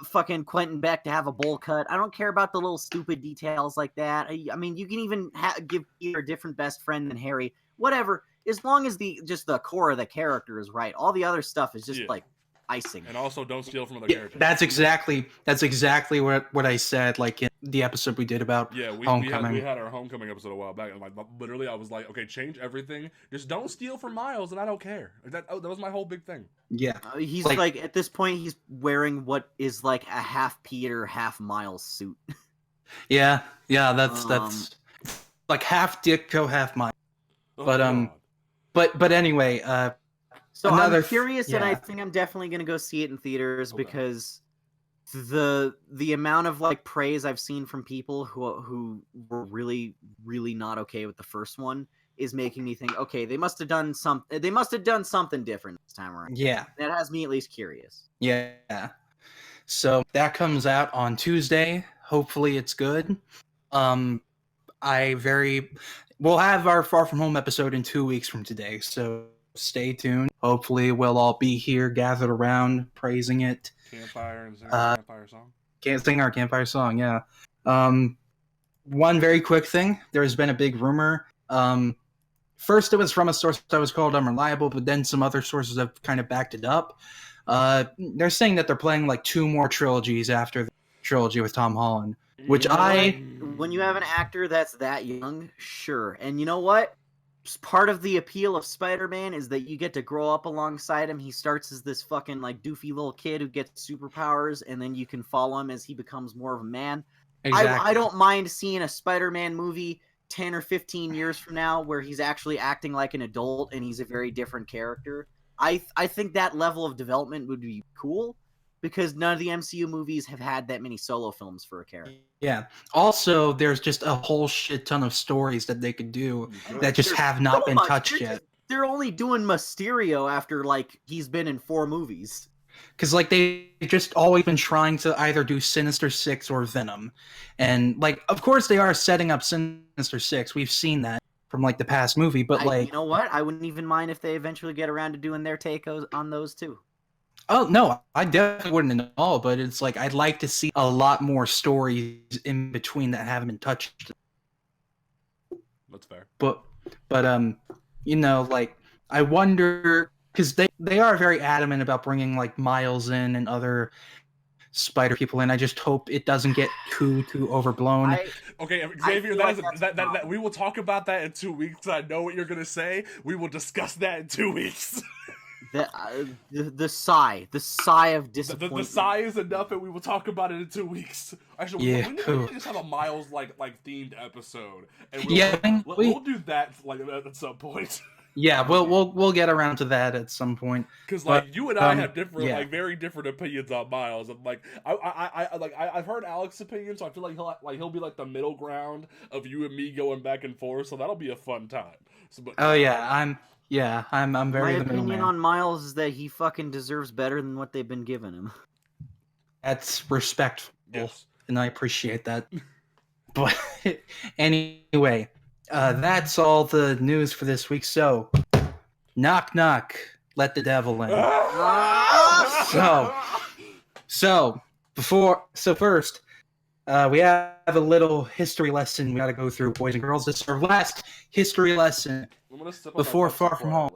fucking Quentin Beck to have a bowl cut. I don't care about the little stupid details like that. I mean, you can even give Peter a different best friend than Harry. Whatever. as long as the core of the character is right, all the other stuff is just like icing. And also, don't steal from other characters. That's exactly what I said. Like in the episode we did about Homecoming. We had our Homecoming episode a while back, and like literally, I was like, okay, change everything. Just don't steal from Miles, and I don't care. That was my whole big thing. Yeah, he's like at this point, he's wearing what is like a half Peter, half Miles suit. Yeah, that's like half Ditko, half Miles. But anyway, so I'm curious, and I think I'm definitely gonna go see it in theaters because the amount of like praise I've seen from people who were really, really not okay with the first one is making me think, okay, they must have done something different this time around. Yeah, that has me at least curious. Yeah, so that comes out on Tuesday. Hopefully, it's good. We'll have our Far From Home episode in 2 weeks from today, so stay tuned. Hopefully, we'll all be here, gathered around, praising it. Campfire and sing our campfire song. Can't sing our campfire song, yeah. One very quick thing. There's been a big rumor. First, it was from a source that was called unreliable, but then some other sources have kind of backed it up. They're saying that they're playing like 2 more trilogies after the trilogy with Tom Holland, which when you have an actor that's that young, sure. And you know what? Part of the appeal of Spider-Man is that you get to grow up alongside him. He starts as this fucking like doofy little kid who gets superpowers, and then you can follow him as he becomes more of a man. Exactly. I don't mind seeing a Spider-Man movie 10 or 15 years from now where he's actually acting like an adult and he's a very different character. I think that level of development would be cool because none of the MCU movies have had that many solo films for a character. Yeah. Also, there's just a whole shit ton of stories that they could do that just have not been touched yet. They're only doing Mysterio after like he's been in 4 movies. Because like they've just always been trying to either do Sinister Six or Venom, and like of course they are setting up Sinister Six. We've seen that from like the past movie, but like you know what? I wouldn't even mind if they eventually get around to doing their take on those too. Oh no, I definitely wouldn't at all. But it's like I'd like to see a lot more stories in between that haven't been touched. That's fair. But you know, like I wonder because they are very adamant about bringing like Miles in and other Spider people in. I just hope it doesn't get too overblown. Okay, Xavier, that we will talk about that in 2 weeks. I know what you're gonna say. We will discuss that in 2 weeks. The sigh of disappointment. The sigh is enough, and we will talk about it in 2 weeks. Actually, we need to just have a Miles like themed episode, and we'll do that like at some point. Yeah, we'll get around to that at some point. Because like you and I have different, like very different opinions on Miles, and like I've heard Alec's opinion, so I feel like he'll be like the middle ground of you and me going back and forth. So that'll be a fun time. So, but, I'm very. My opinion on Miles is that he fucking deserves better than what they've been giving him. That's respectful, and I appreciate that. But anyway. That's all the news for this week. So, knock knock, let the devil in. First, we have a little history lesson we got to go through, boys and girls. This is our last history lesson before Far From Home.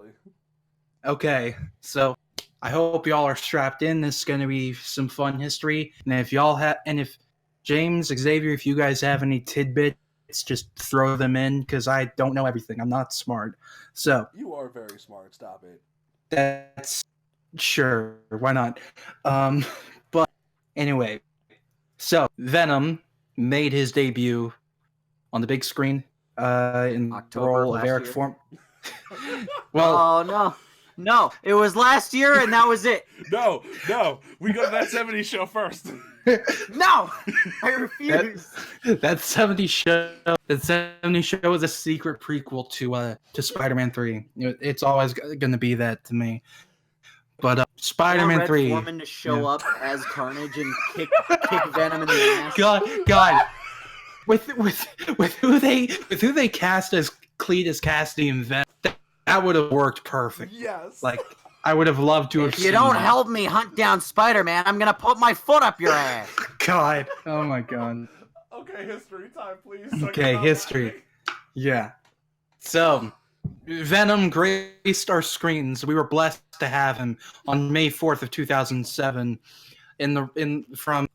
Okay, so I hope y'all are strapped in. This is going to be some fun history, and if James, Xavier, if you guys have any tidbits. Just throw them in because I don't know everything. I'm not smart. So you are very smart. Stop it. That's sure. Why not? But anyway, so Venom made his debut on the big screen in the role of Eric Thorn. Well, no, it was last year, and that was it. No, we go to that '70s show first. No, I refuse. That '70s show is a secret prequel to Spider-Man 3. It's always going to be that to me. But Spider-Man 3. Foreman to show up as Carnage and kick Venom in the ass. God, with who they cast as Cletus Cassidy and Venom, that would have worked perfect. Yes. Like. I would have loved to have seen If you don't that. help me hunt down Spider-Man, I'm gonna put my foot up your ass. God. Oh my God. Okay, history time, please. Okay, history. Yeah. So, Venom graced our screens. We were blessed to have him on May 4th of 2007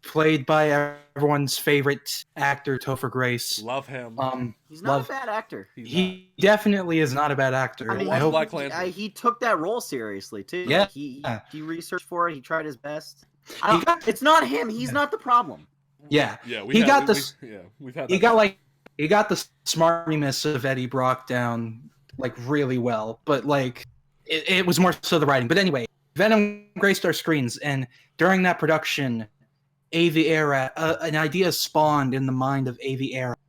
played by everyone's favorite actor, Topher Grace. Love him. He's not a bad actor. He definitely is not a bad actor. I mean, I hope Black Lantern. He took that role seriously too. Yeah. He researched for it. He tried his best. It's not him. He's not the problem. Yeah. Yeah. We've had that. He got the smartiness of Eddie Brock down like really well, but like it was more so the writing. But anyway, Venom graced our screens, and during that production, Avi Arad, an idea spawned in the mind of Avi Arad,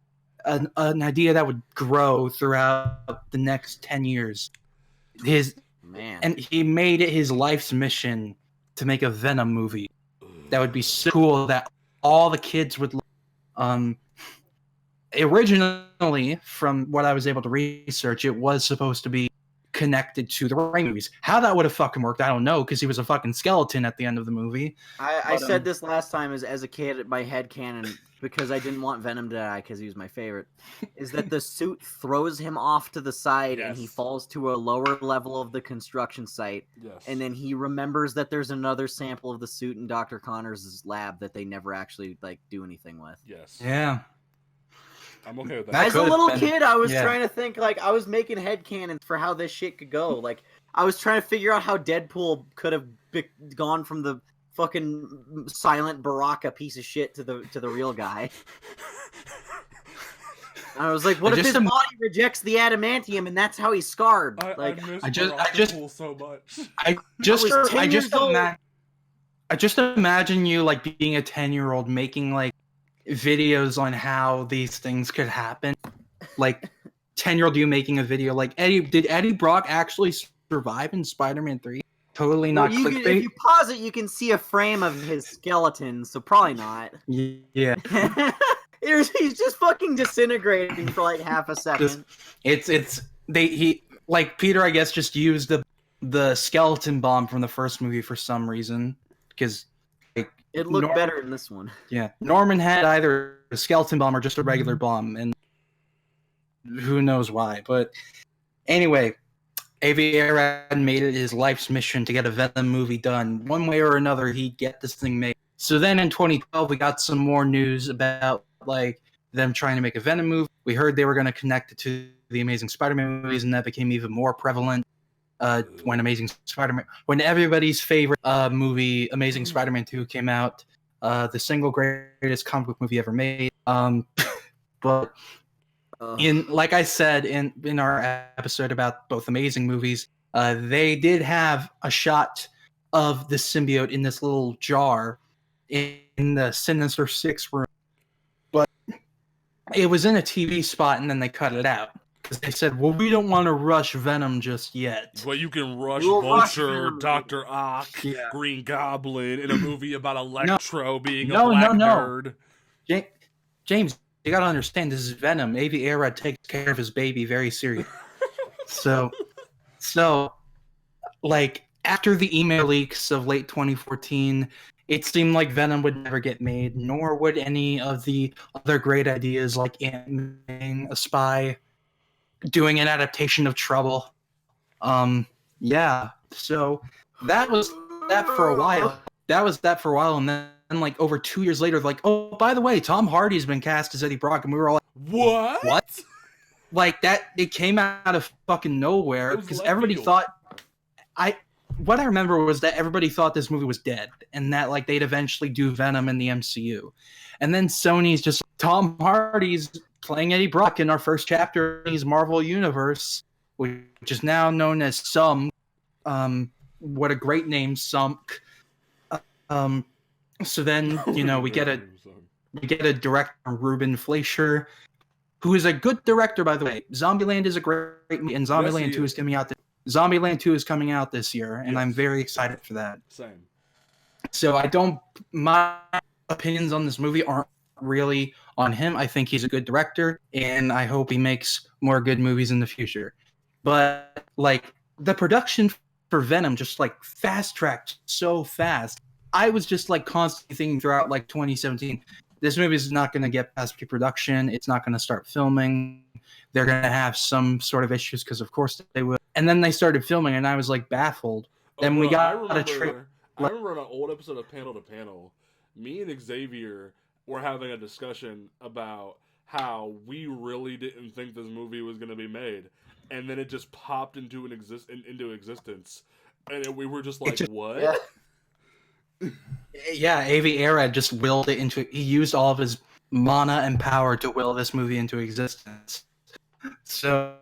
an idea that would grow throughout the next 10 years. And he made it his life's mission to make a Venom movie that would be so cool that all the kids would originally, from what I was able to research, it was supposed to be connected to the Raimi movies. How that would have fucking worked, I don't know, because he was a fucking skeleton at the end of the movie. I said this last time as a kid, my head canon, because I didn't want Venom to die because he was my favorite, is that the suit throws him off to the side and he falls to a lower level of the construction site. Yes. And then he remembers that there's another sample of the suit in Dr. Connors' lab that they never actually do anything with. Yes. Yeah. I'm okay with that. As a little kid, I was trying to think, I was making headcanons for how this shit could go. I was trying to figure out how Deadpool could have gone from the fucking silent Baraka piece of shit to the real guy. I was like, what if his body rejects the adamantium and that's how he's scarred? I just so much. I just imagine you being a 10-year-old making videos on how these things could happen. 10-year-old you making a video did Eddie Brock actually survive in Spider-Man 3? Totally not clickbait. If you pause it, you can see a frame of his skeleton, so probably not. Yeah. He's just fucking disintegrating for half a second. Peter, I guess, just used the skeleton bomb from the first movie for some reason, because it looked better in this one. Yeah, Norman had either a skeleton bomb or just a regular bomb, and who knows why. But anyway, Avi Arad made it his life's mission to get a Venom movie done. One way or another, he'd get this thing made. So then in 2012, we got some more news about them trying to make a Venom movie. We heard they were going to connect it to the Amazing Spider-Man movies, and that became even more prevalent when everybody's favorite movie, Amazing Spider-Man 2, came out. The single greatest comic book movie ever made. But like I said in our episode about both amazing movies, they did have a shot of the symbiote in this little jar in the Sinister Six room, but it was in a TV spot and then they cut it out because they said, well, we don't want to rush Venom just yet. Well, you can rush Vulture, Dr. Ock, Green Goblin in a movie about Electro being a black nerd. James, you gotta understand, this is Venom. Avi Arad takes care of his baby very seriously. So after the email leaks of late 2014, it seemed like Venom would never get made, nor would any of the other great ideas like Ant-Man, a spy, doing an adaptation of Trouble. So that was that for a while. And then over 2 years later, oh, by the way, Tom Hardy's been cast as Eddie Brock, and we were all like, what? That, it came out of fucking nowhere, because everybody thought, what I remember was that everybody thought this movie was dead, and that they'd eventually do Venom in the MCU. And then Sony's just, Tom Hardy's playing Eddie Brock in our first chapter in his Marvel Universe, which is now known as Sunk. What a great name, Sunk. So then, we get a director, Ruben Fleischer, who is a good director, by the way. Zombieland is a great movie, and Zombieland 2 is coming out. Zombieland 2 is coming out this year, and I'm very excited for that. Same. So my opinions on this movie aren't really on him. I think he's a good director, and I hope he makes more good movies in the future. But the production for Venom just fast-tracked so fast. I was just constantly thinking throughout 2017, this movie is not going to get past pre-production. It's not going to start filming. they're going to have some sort of issues because of course they will. And then they started filming and I was like baffled. Then we got I remember in an old episode of Panel to Panel, me and Xavier were having a discussion about how we really didn't think this movie was going to be made, and then it just popped into existence, and we were just like, "What?" Yeah, Avi Arad just willed it into. He used all of his mana and power to will this movie into existence. So,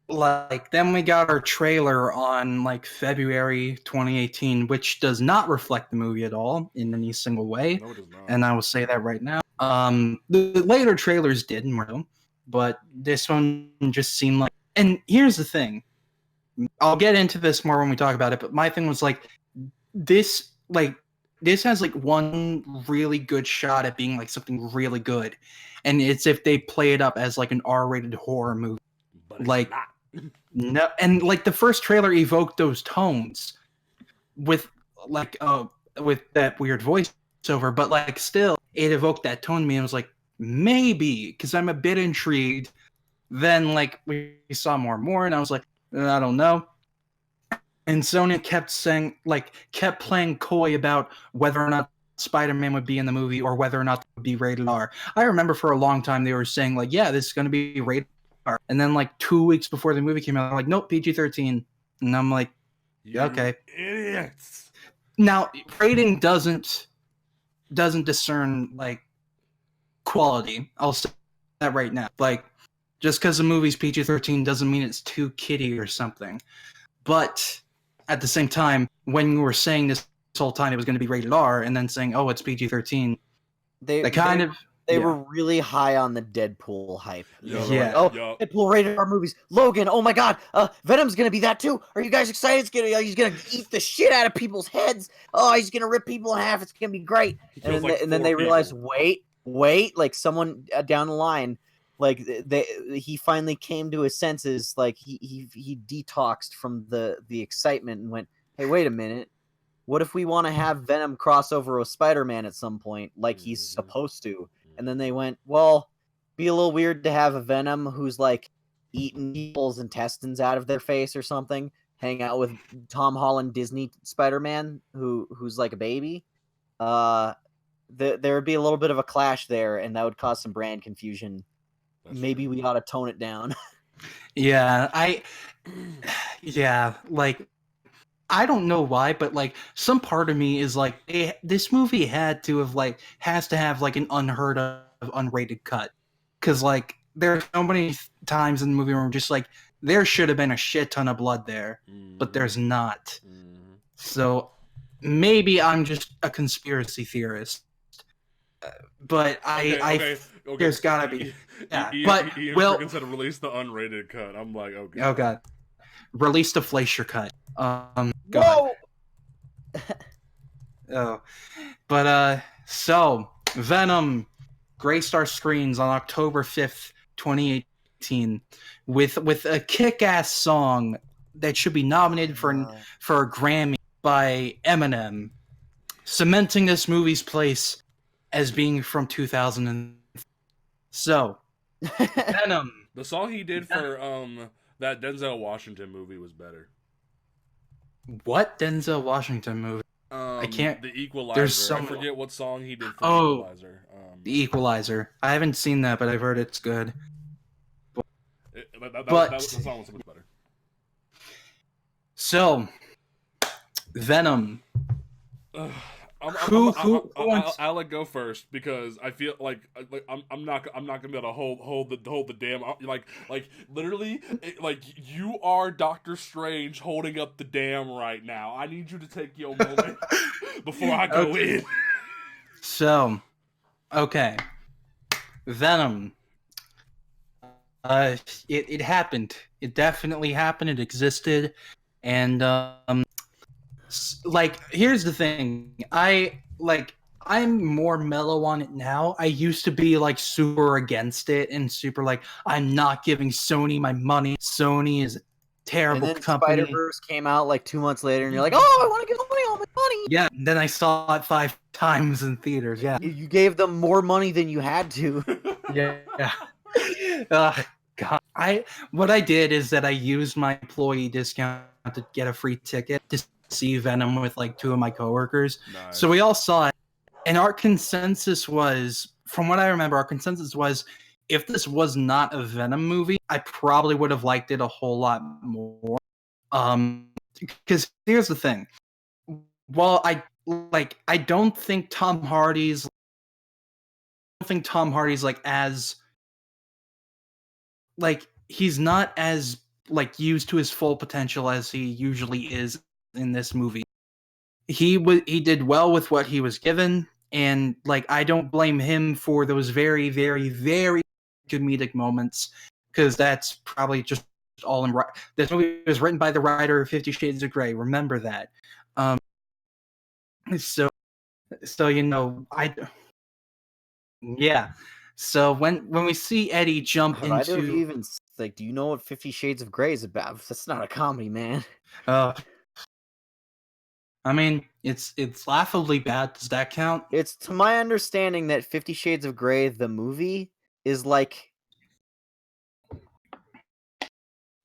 like, then we got our trailer on like February 2018, which does not reflect the movie at all in any single way. No, it does not. And I will say that right now. The later trailers did more, but this one just seemed like. And here's the thing. I'll get into this more when we talk about it, but my thing was like this has like one really good shot at being like something really good, and it's if they play it up as like an R-rated horror movie. But it's like not. No, and like the first trailer evoked those tones with like with that weird voiceover, but like still it evoked that tone to me and I was like, maybe, because I'm a bit intrigued. Then like we saw more and I was like, I don't know. And Sony kept playing coy about whether or not Spider-Man would be in the movie or whether or not it would be rated R. I remember for a long time they were saying like, yeah, this is going to be rated R. And then like 2 weeks before the movie came out, they're like, nope, PG-13. And I'm like, yeah, okay. Idiots. Now, rating doesn't discern like quality. I'll say that right now. Like, just because the movie's PG-13 doesn't mean it's too kiddie or something. But at the same time, when you were saying this whole time it was going to be rated R, and then saying, "Oh, it's PG-13," they were really high on the Deadpool hype. Yeah. Deadpool rated R movies. Logan, oh my God, Venom's gonna be that too. Are you guys excited? He's gonna eat the shit out of people's heads. Oh, he's gonna rip people in half. It's gonna be great. And then they realized, wait, like someone down the line. Like he finally came to his senses. Like he detoxed from the excitement and went, "Hey, wait a minute. What if we want to have Venom crossover with Spider-Man at some point, like he's supposed to?" And then they went, "Well, be a little weird to have a Venom who's like eating people's intestines out of their face or something, hang out with Tom Holland Disney Spider-Man who's like a baby." There would be a little bit of a clash there, and that would cause some brand confusion. Maybe we ought to tone it down. Yeah, like, I don't know why, but like some part of me is like, this movie has to have like an unheard of unrated cut, because like there are so many times in the movie where I'm just like, there should have been a shit ton of blood there, but there's not. So maybe I'm just a conspiracy theorist. But there's gotta be. Yeah, but Ian said release the unrated cut. I'm like, okay. Oh god, release the Fleischer cut. God. Whoa! Oh, but so Venom, Greystar screens on October 5th, 2018, with a kick-ass song that should be nominated for a Grammy by Eminem, cementing this movie's place as being from 2000. So, Venom. The song he did for that Denzel Washington movie was better. What Denzel Washington movie? I can't. The Equalizer. I forget what song he did for The Equalizer. The Equalizer. I haven't seen that, but I've heard it's good. The song was much better. So, Venom. I'll let go first because I feel like I'm not gonna be able to hold the damn like literally like you are Doctor Strange holding up the dam right now. I need you to take your moment before I go in. So, okay, Venom. It happened. It definitely happened. It existed, and like, here's the thing. I'm more mellow on it now. I used to be like super against it and super like, I'm not giving Sony my money. Sony is a terrible company. Spider-Verse came out like 2 months later, and you're like, oh, I want to give Sony all my money. Yeah, then I saw it 5 times in theaters. Yeah, you gave them more money than you had to. Yeah. God. What I did is that I used my employee discount to get a free ticket to see Venom with like 2 of my coworkers. Nice. So we all saw it, and our consensus was, from what I remember, if this was not a Venom movie, I probably would have liked it a whole lot more. Because here's the thing. While I don't think Tom Hardy's like as like he's not as like used to his full potential as he usually is in this movie. He did well with what he was given, and like I don't blame him for those very, very, very comedic moments, because that's probably just all in. This movie was written by the writer of 50 Shades of Grey. Remember that. So yeah. So when we see Eddie jump Have either of you into, even like, do you know what 50 Shades of Grey is about? That's not a comedy, man. I mean, it's laughably bad. Does that count? It's to my understanding that 50 Shades of Grey, the movie, is like.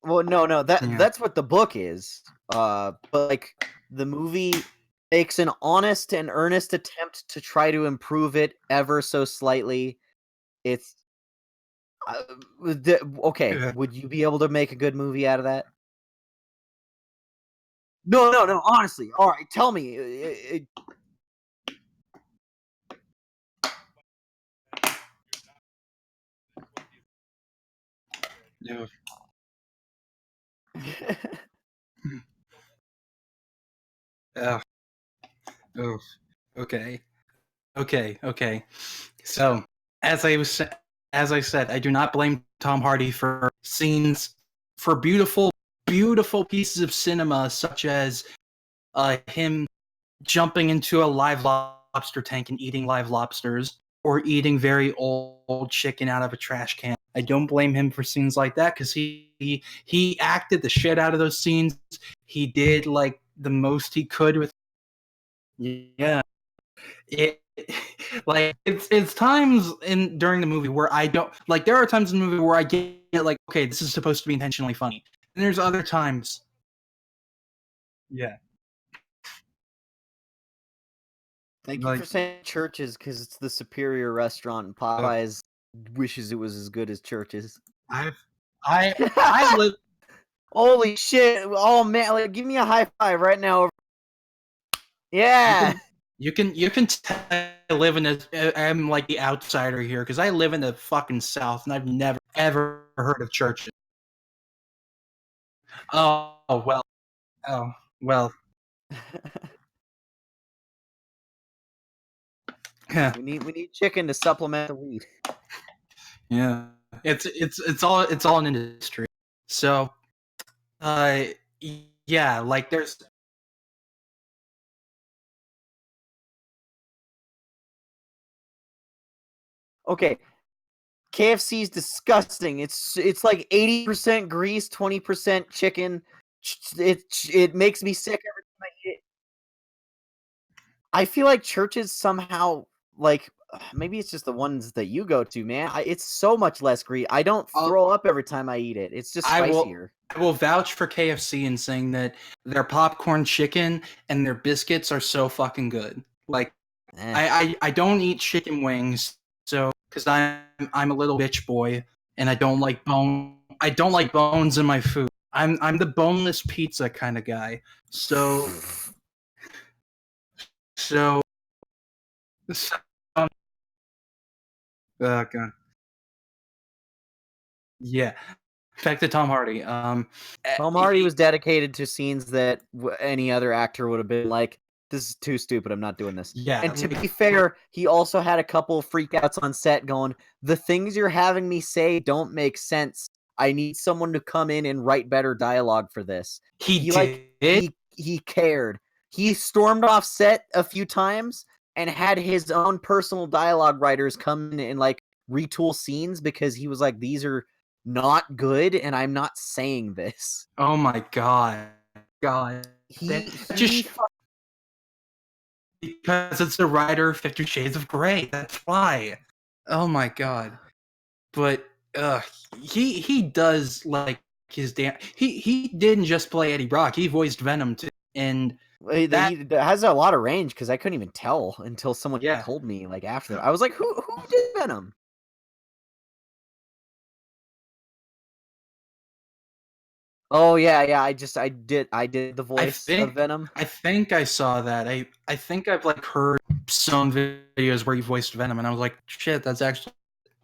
Well, no, that's what the book is. But like the movie makes an honest and earnest attempt to try to improve it ever so slightly. It's okay. Yeah. Would you be able to make a good movie out of that? No. Honestly, all right. Tell me. Yeah. Oh, okay. So, as I said, I do not blame Tom Hardy for scenes, for beautiful pieces of cinema, such as him jumping into a live lobster tank and eating live lobsters, or eating very old chicken out of a trash can. I don't blame him for scenes like that, because he acted the shit out of those scenes. He did like the most he could with. Yeah. It's times during the movie where I don't like. There are times in the movie where I get like, okay, this is supposed to be intentionally funny, and there's other times. Yeah. Thank you for saying Churches, because it's the superior restaurant, and Popeyes wishes it was as good as Churches. I live. Holy shit! Oh man, like, give me a high five right now. Yeah. You can tell I live in I'm like the outsider here, because I live in the fucking South, and I've never ever heard of Churches. Oh well. Oh well. Yeah. We need chicken to supplement the wheat. Yeah. It's all an industry. So, yeah, like there's. Okay, KFC is disgusting. It's like 80% grease, 20% chicken. It makes me sick every time I eat it. I feel like Churches somehow, like, maybe it's just the ones that you go to, man. It's so much less grease. I don't throw up every time I eat it. It's just spicier. I will vouch for KFC in saying that their popcorn chicken and their biscuits are so fucking good. Like, I don't eat chicken wings, so because I'm a little bitch boy, and I don't like bones in my food. I'm the boneless pizza kind of guy. So God. Yeah. Back to Tom Hardy. Tom Hardy was dedicated to scenes that any other actor would have been like, this is too stupid, I'm not doing this. Yeah. And to be fair, he also had a couple of freakouts on set going, the things you're having me say don't make sense. I need someone to come in and write better dialogue for this. He cared. He stormed off set a few times and had his own personal dialogue writers come in and like retool scenes, because he was like, these are not good, and I'm not saying this. Oh my god. Because it's the writer of 50 Shades of Grey. That's why. Oh my god. But he does like his damn. He didn't just play Eddie Brock. He voiced Venom too, and He has a lot of range because I couldn't even tell until someone Yeah. told me like after that. I was like, who did Venom? Oh yeah, I did the voice of Venom. I think I saw that. I think I've like heard some videos where he voiced Venom, and I was like, shit, that's actually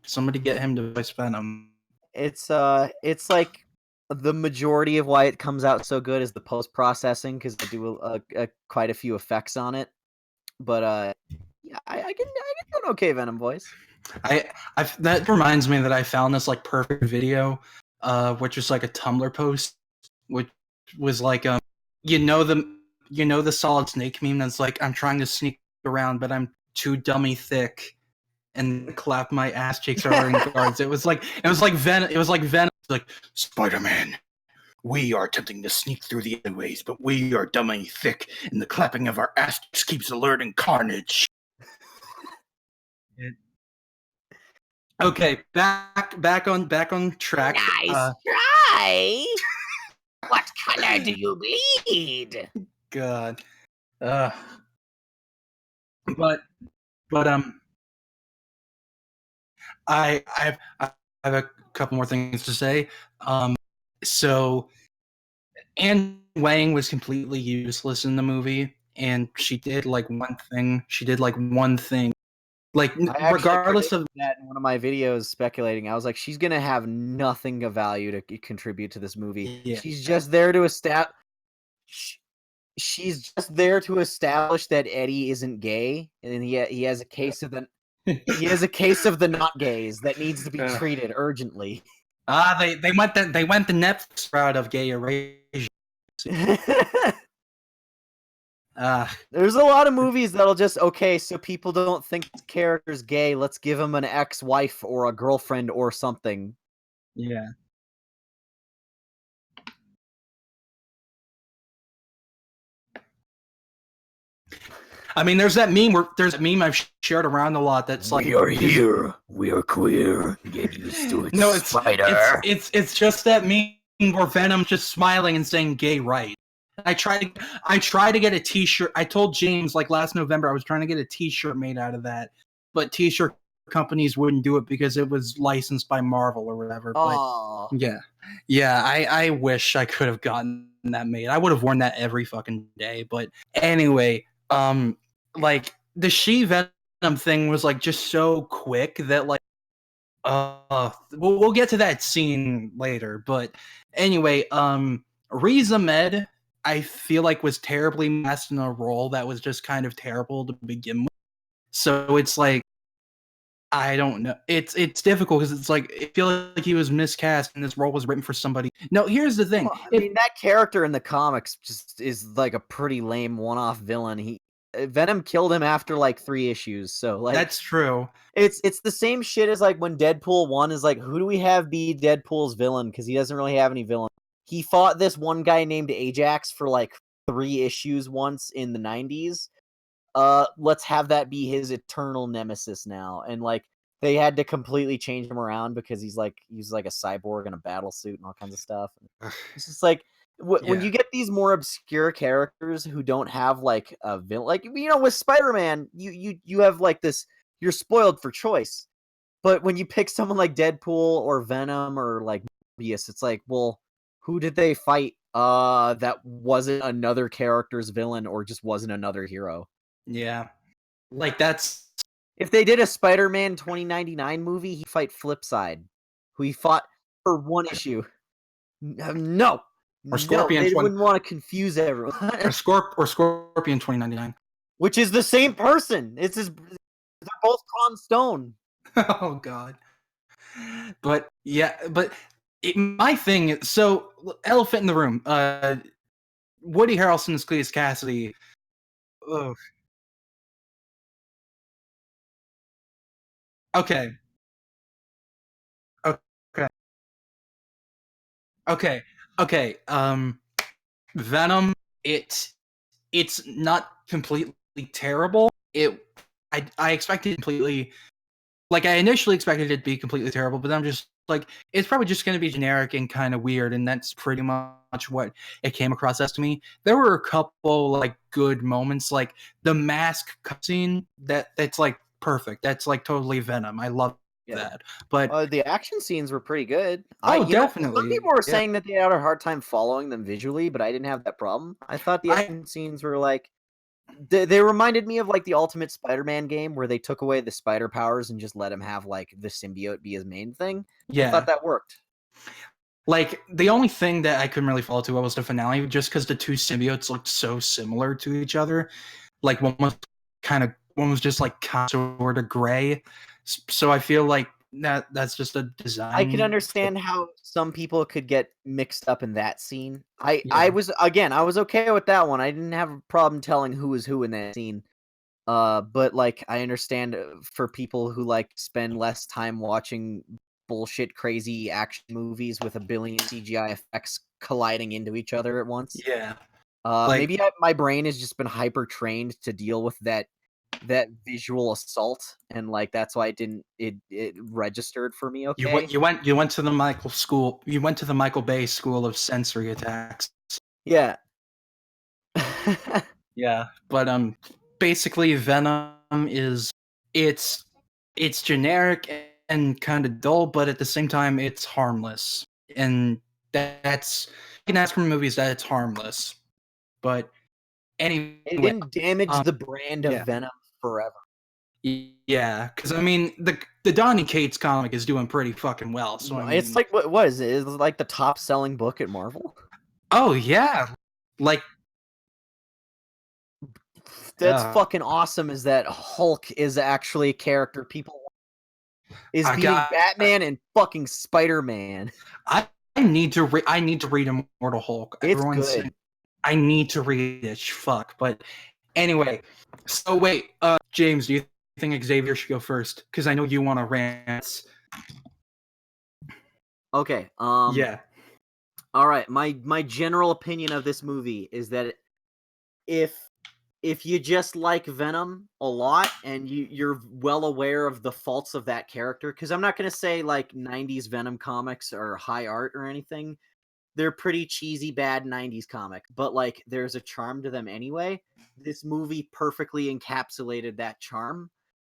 somebody get him to voice Venom. It's like the majority of why it comes out so good is the post processing because I do quite a few effects on it. But yeah, I can do an okay Venom voice. That reminds me that I found this like perfect video, which was like a Tumblr post, which was like you know the Solid Snake meme that's like, I'm trying to sneak around but I'm too dummy thick and clap my ass cheeks are wearing guards. It was like Venom. It was like Venom. Like, Spider-Man, we are attempting to sneak through the alleyways, but we are dummy thick, and the clapping of our ass cheeks keeps alerting carnage. Okay, back on track. Nice try. What color do you bleed? God. But I have a couple more things to say. So Anne Wang was completely useless in the movie, and she did like one thing. Like, regardless of that in one of my videos speculating, I was like, she's gonna have nothing of value to contribute to this movie. Yeah. She's just there to establish. She's just there to establish that Eddie isn't gay, and he has a case of the not gays that needs to be treated urgently. They went the Netflix route of gay erasure. There's a lot of movies that'll just, okay, so people don't think the character's gay, let's give him an ex-wife or a girlfriend or something. Yeah. I mean, there's that meme I've shared around a lot that's like, we are here, we are queer, get used to it. No, spider. It's just that meme where Venom's just smiling and saying gay right. I try to get a t-shirt. I told James like last November I was trying to get a t-shirt made out of that, but t-shirt companies wouldn't do it because it was licensed by Marvel or whatever. Oh. But yeah, I wish I could have gotten that made. I would have worn that every fucking day. But anyway, like the She-Venom thing was like just so quick that like we'll get to that scene later. But anyway, Riz Ahmed, I feel like was terribly cast in a role that was just kind of terrible to begin with. So it's like, I don't know. It's difficult because it's like, I feel like he was miscast and this role was written for somebody. No, here's the thing. Well, I mean, that character in the comics just is like a pretty lame one-off villain. Venom killed him after like 3 issues, so like that's true. It's the same shit as like when Deadpool 1 is like, who do we have be Deadpool's villain? Because he doesn't really have any villain. He fought this one guy named Ajax for like 3 issues once in the 90s. Let's have that be his eternal nemesis now. And like they had to completely change him around because he's like a cyborg in a battle suit and all kinds of stuff. It's just like when you get these more obscure characters who don't have like a villain, like, you know, with Spider-Man, you have like this, you're spoiled for choice. But when you pick someone like Deadpool or Venom or like Morbius, it's like, well, who did they fight that wasn't another character's villain or just wasn't another hero? Yeah. Like that's, if they did a Spider-Man 2099 movie, he'd fight Flipside, who he fought for 1 issue. No. Or Scorpion. No, they wouldn't want to confuse everyone. or Scorpion 2099. Which is the same person. They're both Con Stone. Oh God. But yeah, my thing. So, elephant in the room. Woody Harrelson as Cletus Cassidy. Ugh. Okay. Venom. It's not completely terrible. I expected completely. Like, I initially expected it to be completely terrible, but I'm just like it's probably just going to be generic and kind of weird, and that's pretty much what it came across as to me. There were a couple like good moments, like the mask cutscene that's like perfect. That's like totally Venom. I love that. But the action scenes were pretty good. definitely. Some people were saying that they had a hard time following them visually, but I didn't have that problem. I thought the action scenes were like they reminded me of like the Ultimate Spider-Man game where they took away the spider powers and just let him have like the symbiote be his main thing. Yeah. I thought that worked. Like the only thing that I couldn't really follow to was the finale, just because the two symbiotes looked so similar to each other. Like one was just like sort of gray. So I feel like that's just a design. I can understand how some people could get mixed up in that scene. I was okay with that one. I didn't have a problem telling who was who in that scene. But like I understand for people who like spend less time watching bullshit crazy action movies with a billion CGI effects colliding into each other at once. Yeah. Maybe my brain has just been hyper trained to deal with that visual assault, and like that's why it registered for me. Okay, you went to the Michael Bay School of Sensory Attacks. Yeah. Yeah, but basically Venom is it's generic and kind of dull, but at the same time it's harmless, and that's you can ask from movies that it's harmless, but anyway, it didn't damage the brand of Venom forever. Yeah, because I mean the Donny Cates comic is doing pretty fucking well. So I mean, it's like what is it? Is it like the top selling book at Marvel? Oh yeah, like that's fucking awesome. Is that Hulk is actually a character people is beating Batman and fucking Spider-Man. I need to read Immortal Hulk. It's good. I need to read it. Fuck, but anyway. So wait, James, do you think Xavier should go first? Because I know you want to rant. Okay. Yeah. All right. My general opinion of this movie is that if you just like Venom a lot and you're well aware of the faults of that character, because I'm not going to say like 90s Venom comics are high art or anything. They're pretty cheesy, bad 90s comics, but like there's a charm to them anyway. This movie perfectly encapsulated that charm.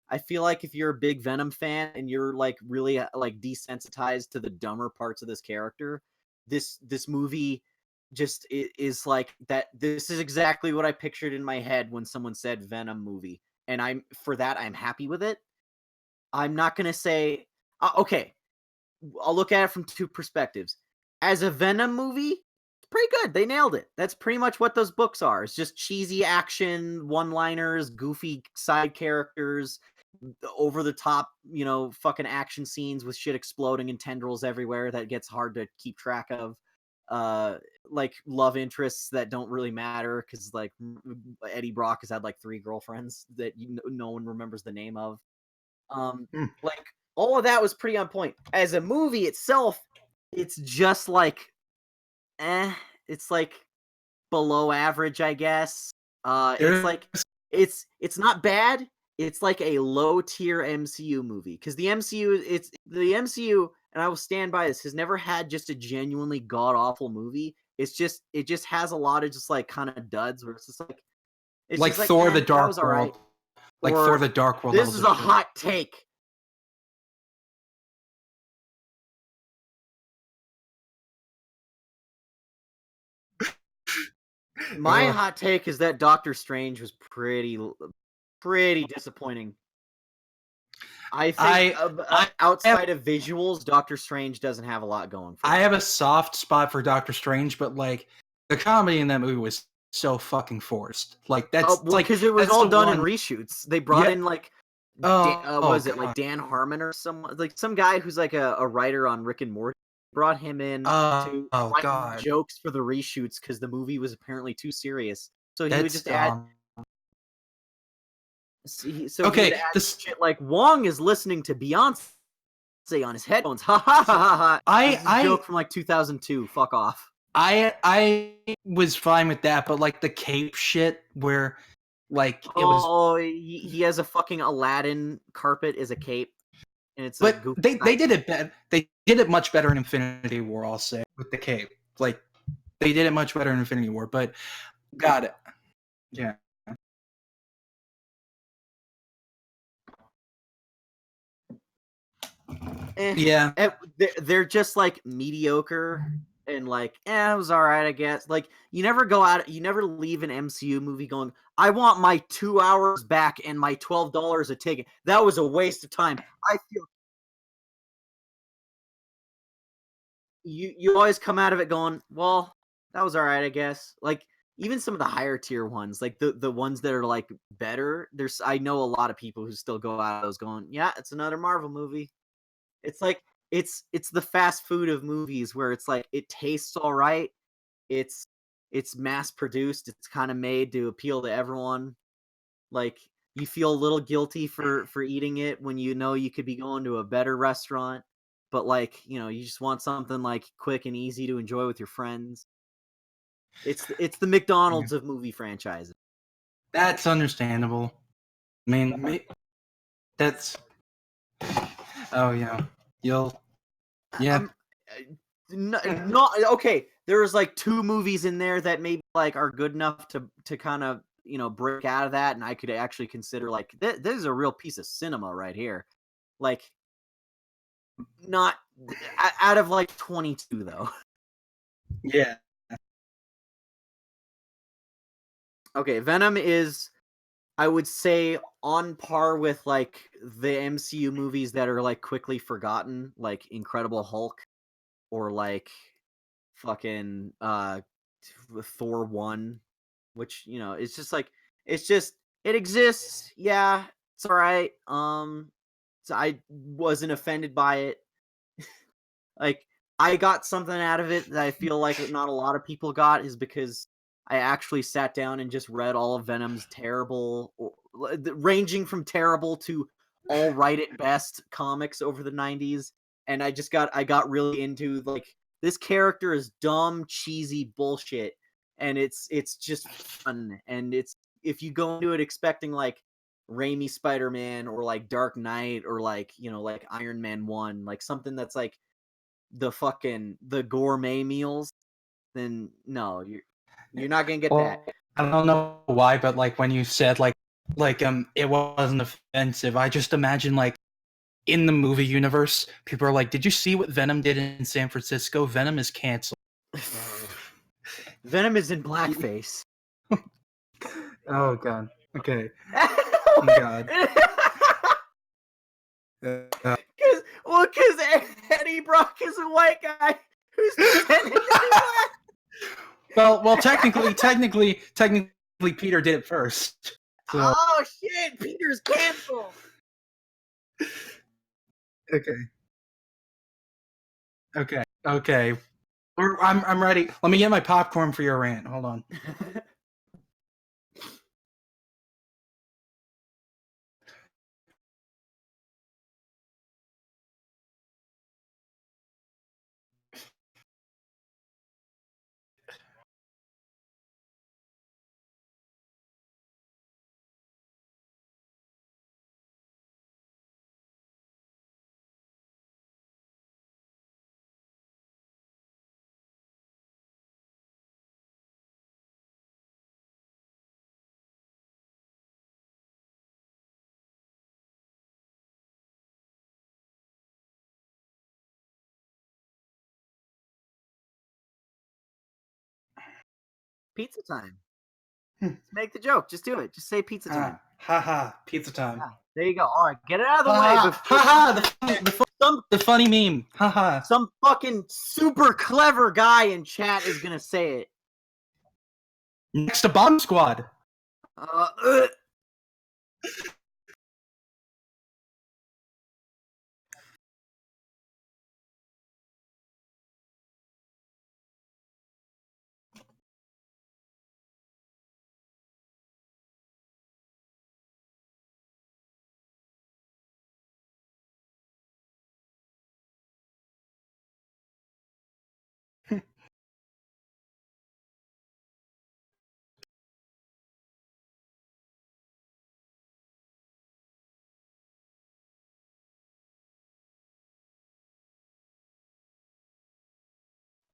I feel like if you're a big Venom fan and you're like really like desensitized to the dumber parts of this character, this movie just is like that. This is exactly what I pictured in my head when someone said Venom movie, and I'm happy with it. I'm not gonna say okay. I'll look at it from two perspectives. As a Venom movie, it's pretty good. They nailed it. That's pretty much what those books are. It's just cheesy action, one-liners, goofy side characters, over the top, fucking action scenes with shit exploding and tendrils everywhere that gets hard to keep track of. Like love interests that don't really matter because like Eddie Brock has had like 3 girlfriends that no one remembers the name of. Like all of that was pretty on point. As a movie itself, it's just like, it's like below average, I guess. It's like it's not bad. It's like a low tier MCU movie because the MCU, and I will stand by this, has never had just a genuinely god awful movie. It just has a lot of just like kind of duds where it's just like like Thor the Dark World, right. Like Thor the Dark World. This is a hot take. My hot take is that Doctor Strange was pretty disappointing. I think outside of visuals, Doctor Strange doesn't have a lot going for it. I have a soft spot for Doctor Strange, but like the comedy in that movie was so fucking forced. Like that's because it was all done in reshoots. They brought in like like Dan Harmon or someone, like some guy who's like a writer on Rick and Morty. Brought him in to write jokes for the reshoots because the movie was apparently too serious. So he would just add. He would add shit like Wong is listening to Beyonce on his headphones. Ha ha ha ha! I joke from like 2002. Fuck off. I was fine with that, but like the cape shit where like he has a fucking Aladdin carpet as a cape. and it's But like goofy. they did it better. They did it much better in Infinity War, I'll say, with the cape. Like, they did it much better in Infinity War, but got it. Yeah. Yeah. They're just like mediocre and like, it was all right, I guess. Like, you never leave an MCU movie going, I want my 2 hours back and my $12 a ticket. That was a waste of time. I feel you always come out of it going, well, that was all right, I guess. Like, even some of the higher tier ones, like the ones that are like better, I know a lot of people who still go out of those going, yeah, it's another Marvel movie. It's like it's the fast food of movies where it's like it tastes all right. It's mass produced. It's kind of made to appeal to everyone. Like, you feel a little guilty for eating it when you know you could be going to a better restaurant, but like, you just want something like quick and easy to enjoy with your friends. It's the McDonald's of movie franchises. That's understandable. I mean, that's. Oh yeah, yeah. Not okay. There's like 2 movies in there that maybe like are good enough to kind of break out of that, and I could actually consider like this is a real piece of cinema right here. Like, not out of like 22 though. Yeah. Okay, Venom is, I would say, on par with like the MCU movies that are like quickly forgotten, like Incredible Hulk or like fucking Thor 1, which, it's just like, it exists. Yeah, it's all right. So I wasn't offended by it. Like, I got something out of it that I feel like not a lot of people got, is because I actually sat down and just read all of Venom's terrible, ranging from terrible to all right at best comics over the 90s, and I got really into like, this character is dumb, cheesy bullshit, and it's just fun, and it's, if you go into it expecting like Raimi Spider-Man or like Dark Knight or like, like Iron Man 1, like something that's like the gourmet meals, then no, you're not gonna get that. I don't know why, but like when you said like it wasn't offensive, I just imagine like in the movie universe, people are like, "Did you see what Venom did in San Francisco? Venom is canceled." Venom is in blackface. Oh god. Okay. Oh god. Because Eddie Brock is a white guy who's pretending to be black. Well, technically, Peter did it first. So. Oh shit! Peter's canceled. Okay. I'm ready. Let me get my popcorn for your rant. Hold on. Pizza time. Make the joke. Just do it. Just say pizza time. Haha, pizza time. Yeah, there you go. All right, get it out of the way. Haha, the funny meme. Haha. Some fucking super clever guy in chat is gonna say it. Next to Bomb Squad.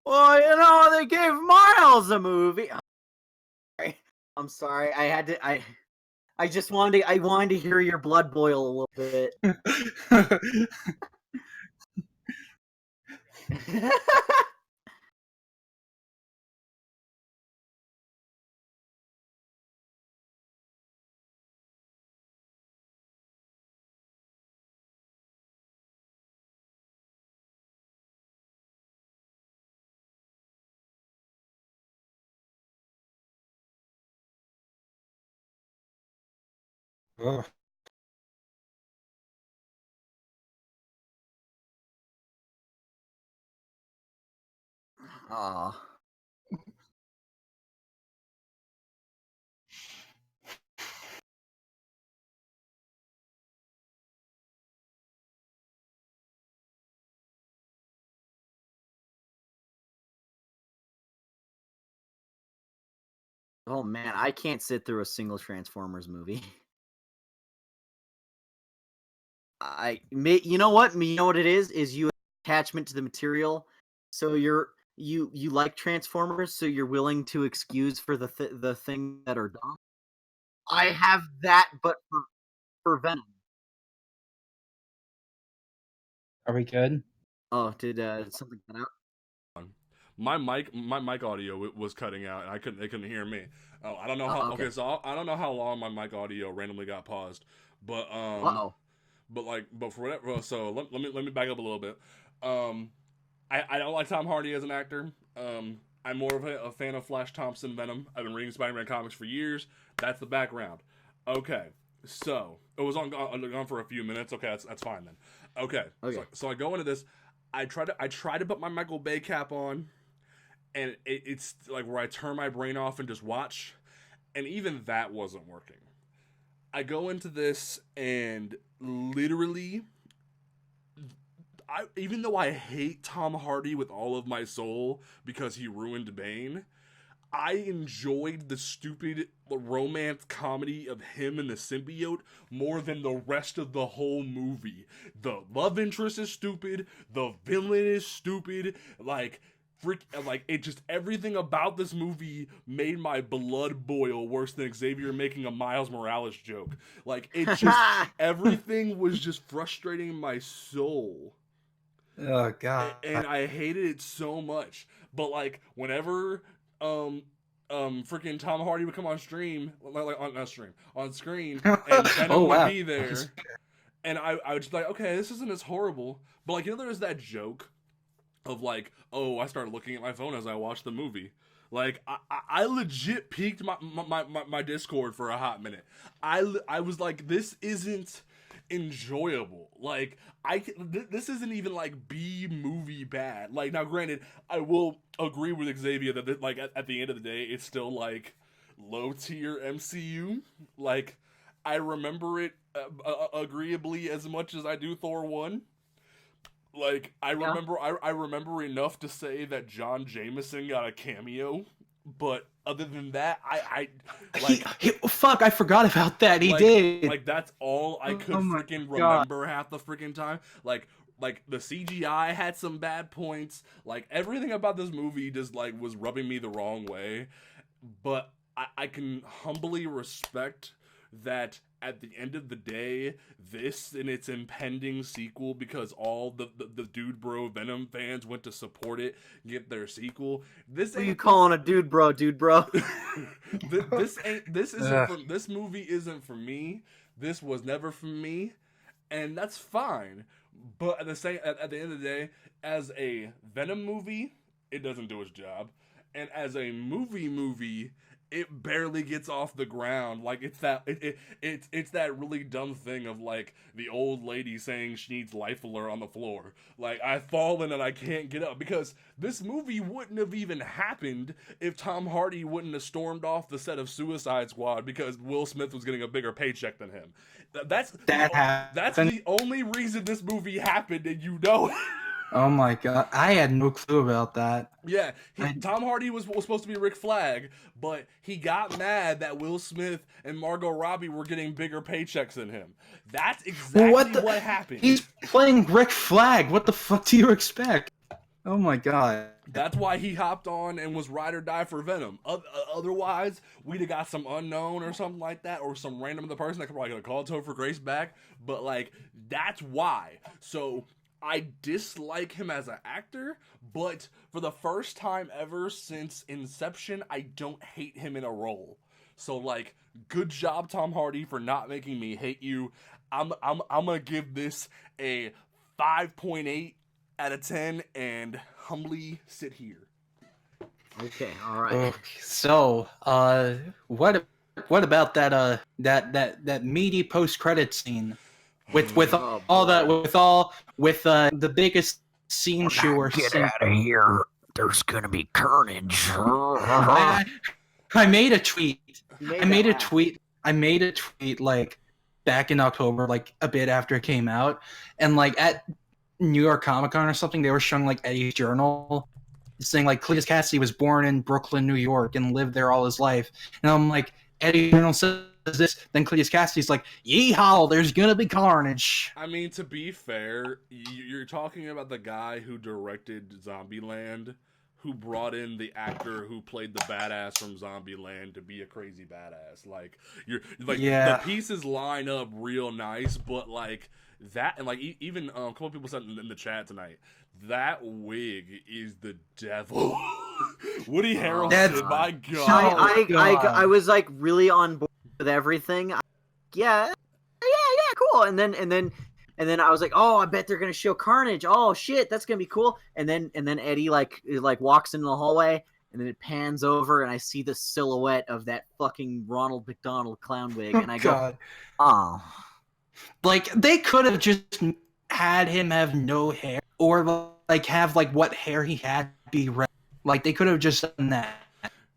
Well, they gave Miles a movie. I'm sorry. I just wanted to hear your blood boil a little bit. Ugh. Aw. Oh man, I can't sit through a single Transformers movie. You know what? You know what it is? Is you have attachment to the material, so you like Transformers, so you're willing to excuse for the thing that are dumb. I have that, but for Venom. Are we good? Oh, did something cut out? My mic audio was cutting out, and they couldn't hear me. Oh, I don't know how. Okay. So I don't know how long my mic audio randomly got paused, but Uh-oh. but for whatever. So let me back up a little bit. I don't like Tom Hardy as an actor. I'm more of a fan of Flash Thompson Venom. I've been reading Spider-Man comics for years. That's the background. Okay, so it was on for a few minutes. Okay, that's fine then. Okay. So I go into this. I try to put my Michael Bay cap on, and it's like where I turn my brain off and just watch, and even that wasn't working. I go into this and literally, even though I hate Tom Hardy with all of my soul because he ruined Bane, I enjoyed the stupid romance comedy of him and the symbiote more than the rest of the whole movie. The love interest is stupid. The villain is stupid. Like it just everything about this movie made my blood boil worse than Xavier making a Miles Morales joke. Like it just everything was just frustrating my soul. Oh god. And I hated it so much. But like whenever freaking Tom Hardy would come on screen, on screen, and Venom would be there, and I would just be like, okay, this isn't as horrible. But like, you know, there's that joke of like, oh, I started looking at my phone as I watched the movie. Like, I legit peaked my Discord for a hot minute. I was like, this isn't enjoyable. Like, this isn't even like B movie bad. Like, now granted, I will agree with Xavier that like at the end of the day, it's still like low tier MCU. Like, I remember it agreeably as much as I do Thor 1. Like, I remember enough to say that John Jameson got a cameo, but other than that, I fuck, I forgot about that. He did. Like, that's all I could freaking remember half the freaking time. Like the CGI had some bad points. Like, everything about this movie just like was rubbing me the wrong way. But I can humbly respect that at the end of the day, this and its impending sequel, because all the Dude Bro Venom fans went to support it, get their sequel. What are you calling a dude bro? This movie isn't for me. This was never for me, and that's fine. But at the end of the day, as a Venom movie, it doesn't do its job, and as a movie, it barely gets off the ground. Like, it's that really dumb thing of like the old lady saying she needs life alert on the floor. Like, I've fallen and I can't get up, because this movie wouldn't have even happened if Tom Hardy wouldn't have stormed off the set of Suicide Squad because Will Smith was getting a bigger paycheck than him. That's the only reason this movie happened, and you know it. Oh my god, I had no clue about that. Yeah, Tom Hardy was supposed to be Rick Flag, but he got mad that Will Smith and Margot Robbie were getting bigger paychecks than him. That's exactly what happened. He's playing Rick Flag. What the fuck do you expect? Oh my god. That's why he hopped on and was ride or die for Venom. Otherwise, we'd have got some unknown or something like that, or some random other person that could probably call Topher Grace back. But like, that's why. So I dislike him as an actor, but for the first time ever since Inception, I don't hate him in a role. So like, good job, Tom Hardy, for not making me hate you. I'm gonna give this a 5.8 out of 10 and humbly sit here. Okay, all right. Okay, so, what about that meaty post-credit scene with Oh, the biggest scene chewer? Get out of here! There's gonna be carnage. I made a tweet. I made a tweet like back in October, like a bit after it came out, and like at New York Comic Con or something, they were showing like Eddie's journal, saying like Cletus Cassidy was born in Brooklyn, New York, and lived there all his life. And I'm like, Eddie's journal says this, then Cletus Cassidy's like, yeehaw, there's gonna be carnage. I mean, to be fair, you're talking about the guy who directed Zombieland, who brought in the actor who played the badass from Zombieland to be a crazy badass. Like, the pieces line up real nice, but like that, and like even a couple people said in the chat tonight, that wig is the devil. Woody Harrelson, my god. I was like really on board with everything. Yeah, cool. And then I was like, oh, I bet they're gonna show carnage. Oh shit, that's gonna be cool. And then Eddie like walks into the hallway, and then it pans over, and I see the silhouette of that fucking Ronald McDonald clown wig, and I go, oh. Like, they could have just had him have no hair, or like have like what hair he had be red. Like, they could have just done that.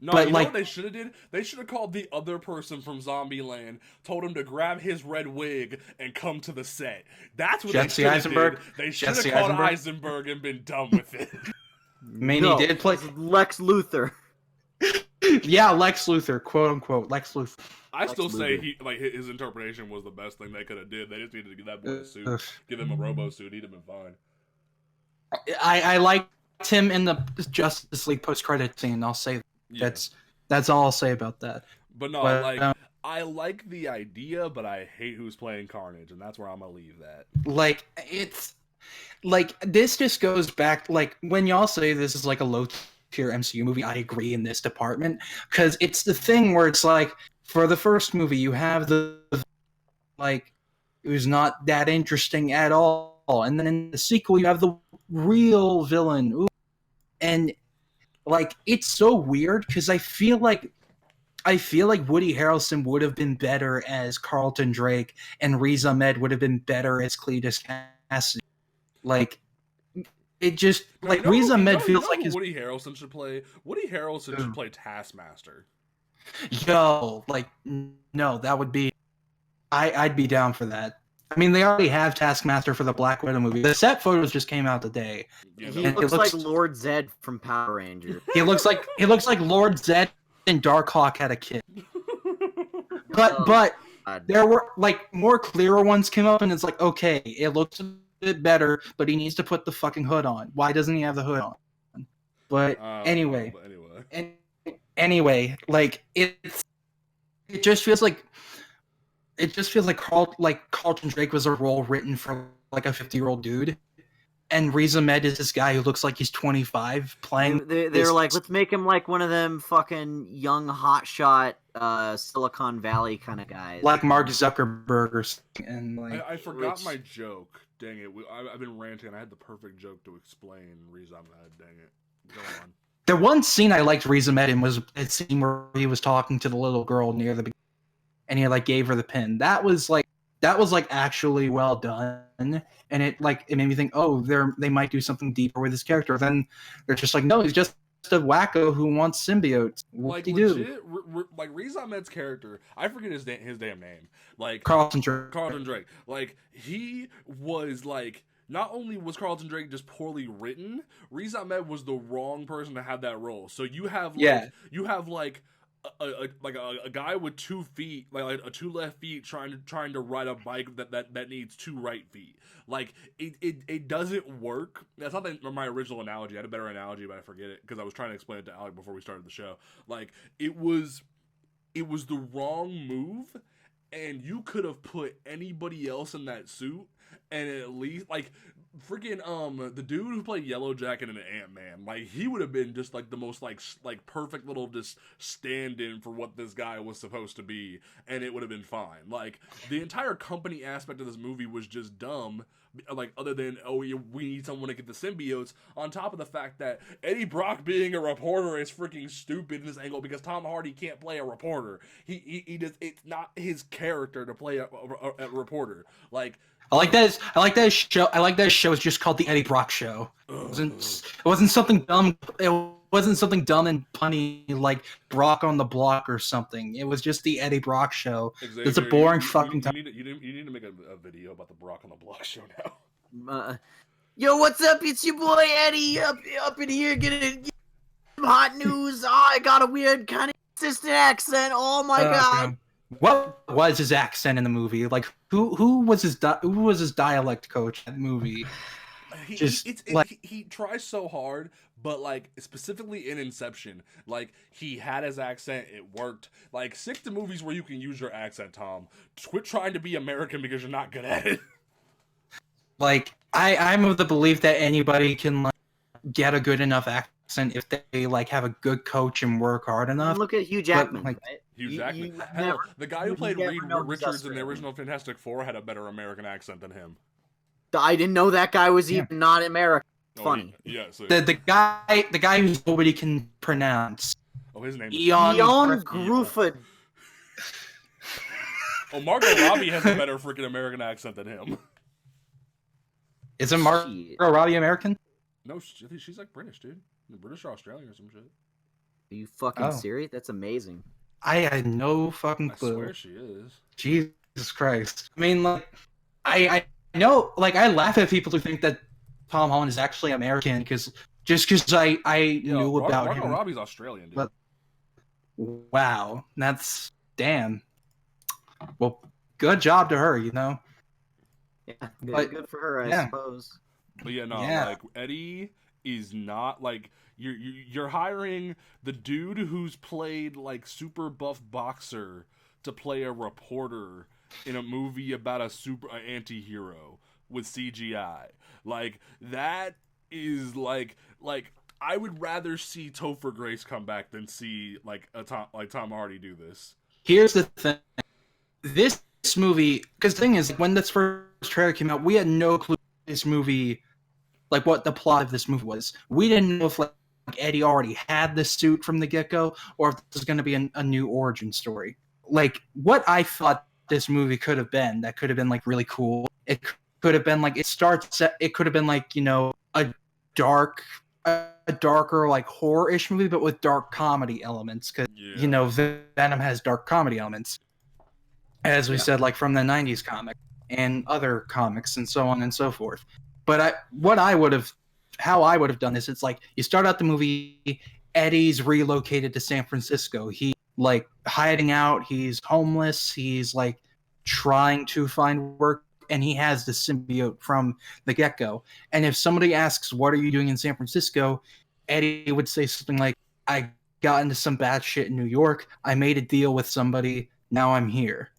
No, but you know what they should have did? They should have called the other person from Zombieland, told him to grab his red wig and come to the set. That's what Jesse they should Eisenberg. have did. They should have called Eisenberg and been done with it. I mean, he did play Lex Luthor. Yeah, Lex Luthor, quote unquote, Lex Luthor. I still say his interpretation was the best thing they could have did. They just needed to give that boy a suit, give him a robo suit. He'd have been fine. I liked him in the Justice League post-credit scene. I'll say that's all I'll say about that. But no, I like the idea, but I hate who's playing Carnage, and that's where I'm gonna leave that. Like, it's like, this just goes back, like, when y'all say this is like a low-tier MCU movie, I agree in this department, because it's the thing where it's like, for the first movie, you have the, like, it was not that interesting at all, and then in the sequel, you have the real villain. Ooh. And, like, it's so weird, because I feel like Woody Harrelson would have been better as Carlton Drake, and Riz Ahmed would have been better as Cletus Cassidy. Like, it just, like, Riz Ahmed feels like his... Woody Harrelson should play? Woody Harrelson should play Taskmaster. Yo, like, no, that would be... I'd be down for that. I mean, they already have Taskmaster for the Black Widow movie. The set photos just came out today. Yeah, he looks like Lord Zed from Power Rangers. He looks like Lord Zed and Darkhawk had a kid. But there were, like, more clearer ones came up, and it's like, okay, it looks a bit better, but he needs to put the fucking hood on. Why doesn't he have the hood on? But anyway, like, it just feels like Carlton Drake was a role written for like a 50-year-old dude, and Riz Ahmed is this guy who looks like he's 25 playing. They're like, let's make him like one of them fucking young hotshot Silicon Valley kind of guys, like Mark Zuckerberg or something. And like, I forgot my joke. Dang it! I've been ranting. I had the perfect joke to explain Riz Ahmed. Dang it! Go on. The one scene I liked Riz Ahmed in was a scene where he was talking to the little girl near the beginning, and he like gave her the pin. That was like actually well done, and it made me think, oh, they might do something deeper with his character. Then they're just like, no, he's just a wacko who wants symbiotes. What do you do? Like Riz Ahmed's character, I forget his damn name. Like Carlton Drake. Like, he was like, not only was Carlton Drake just poorly written, Riz Ahmed was the wrong person to have that role. So you have a guy with 2 feet, like a 2 left feet, trying to ride a bike that needs 2 right feet. Like it doesn't work. That's not my original analogy. I had a better analogy, but I forget it because I was trying to explain it to Alec before we started the show. Like it was the wrong move, and you could have put anybody else in that suit, and at least like freaking the dude who played Yellow Jacket in Ant-Man, like he would have been just like the most like perfect little just stand-in for what this guy was supposed to be, and it would have been fine. Like the entire company aspect of this movie was just dumb. Like other than we need someone to get the symbiotes, on top of the fact that Eddie Brock being a reporter is freaking stupid in this angle because Tom Hardy can't play a reporter. He does, it's not his character to play a reporter. Like I like that show is just called the Eddie Brock Show. It wasn't something dumb. It wasn't something dumb and punny like Brock on the Block or something. It was just the Eddie Brock Show. Xavier, it's a boring fucking time. You need to make a video about the Brock on the Block show now. Yo, what's up? It's your boy Eddie up in here getting some hot news. Oh, I got a weird kind of consistent accent. Oh my god. What was his accent in the movie? Like who was his dialect coach in the movie? He tries so hard, but like specifically in Inception, like he had his accent, it worked. Like stick to movies where you can use your accent, Tom. Quit trying to be American because you're not good at it. Like I'm of the belief that anybody can like get a good enough accent if they like have a good coach and work hard enough. Look at Hugh Jackman. Like, right? Hugh Jackman. Hell, the guy who played Reed Richards in the original Fantastic Four had a better American accent than him. I didn't know that guy was even not American. Funny. So the guy who nobody can pronounce. Oh, his name is Eon Gruffudd. Oh, Margot Robbie has a better freaking American accent than him. Isn't Margot Robbie American? No, she's like British, dude. British or Australian or some shit. Are you fucking serious? That's amazing. I had no fucking clue. I swear she is. Jesus Christ. I mean, like, I know, like, I laugh at people who think that Tom Holland is actually American because I knew about him. Margot Robbie's Australian, dude. But, wow, that's damn. Well, good job to her, you know. Yeah, good for her, I suppose. But like Eddie is not like you're hiring the dude who's played like super buff boxer to play a reporter in a movie about a super anti-hero with CGI. Like that is like I would rather see Topher Grace come back than see like Tom Hardy do this. Here's the thing. This movie, because the thing is, when this first trailer came out, we had no clue this movie, like what the plot of this movie was. We didn't know if like Eddie already had the suit from the get-go, or if this was going to be a new origin story. Like what I thought this movie could have been, that could have been like really cool. It could have been like it could have been like, you know, a darker like horror-ish movie, but with dark comedy elements. Because you know, Venom has dark comedy elements, as we said, like from the 90s comic and other comics and so on and so forth. But how I would have done this, it's like you start out the movie, Eddie's relocated to San Francisco. He like hiding out, he's homeless, he's like trying to find work, and he has the symbiote from the get-go. And if somebody asks, what are you doing in San Francisco? Eddie would say something like, I got into some bad shit in New York, I made a deal with somebody, now I'm here.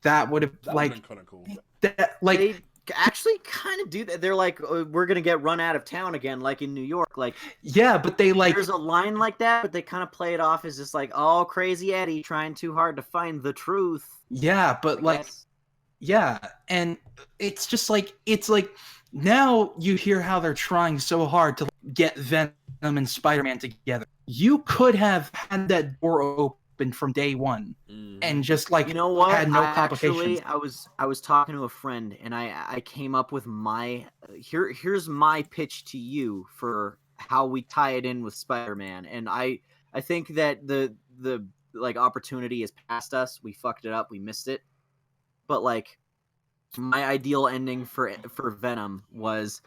That would have been kind of cool. They actually kind of do that. They're like, we're gonna get run out of town again, like in New York. Like, yeah, but they like there's a line like that, but they kind of play it off as just like, oh, crazy Eddie trying too hard to find the truth. Yeah, but and it's just like now you hear how they're trying so hard to get Venom and Spider-Man together. You could have had that door open from day one and just like, you know what, had no complications. Actually, I was talking to a friend and I came up with here's my pitch to you for how we tie it in with Spider-Man. And I think that the like opportunity is past us. We fucked it up, we missed it. But like my ideal ending for Venom was,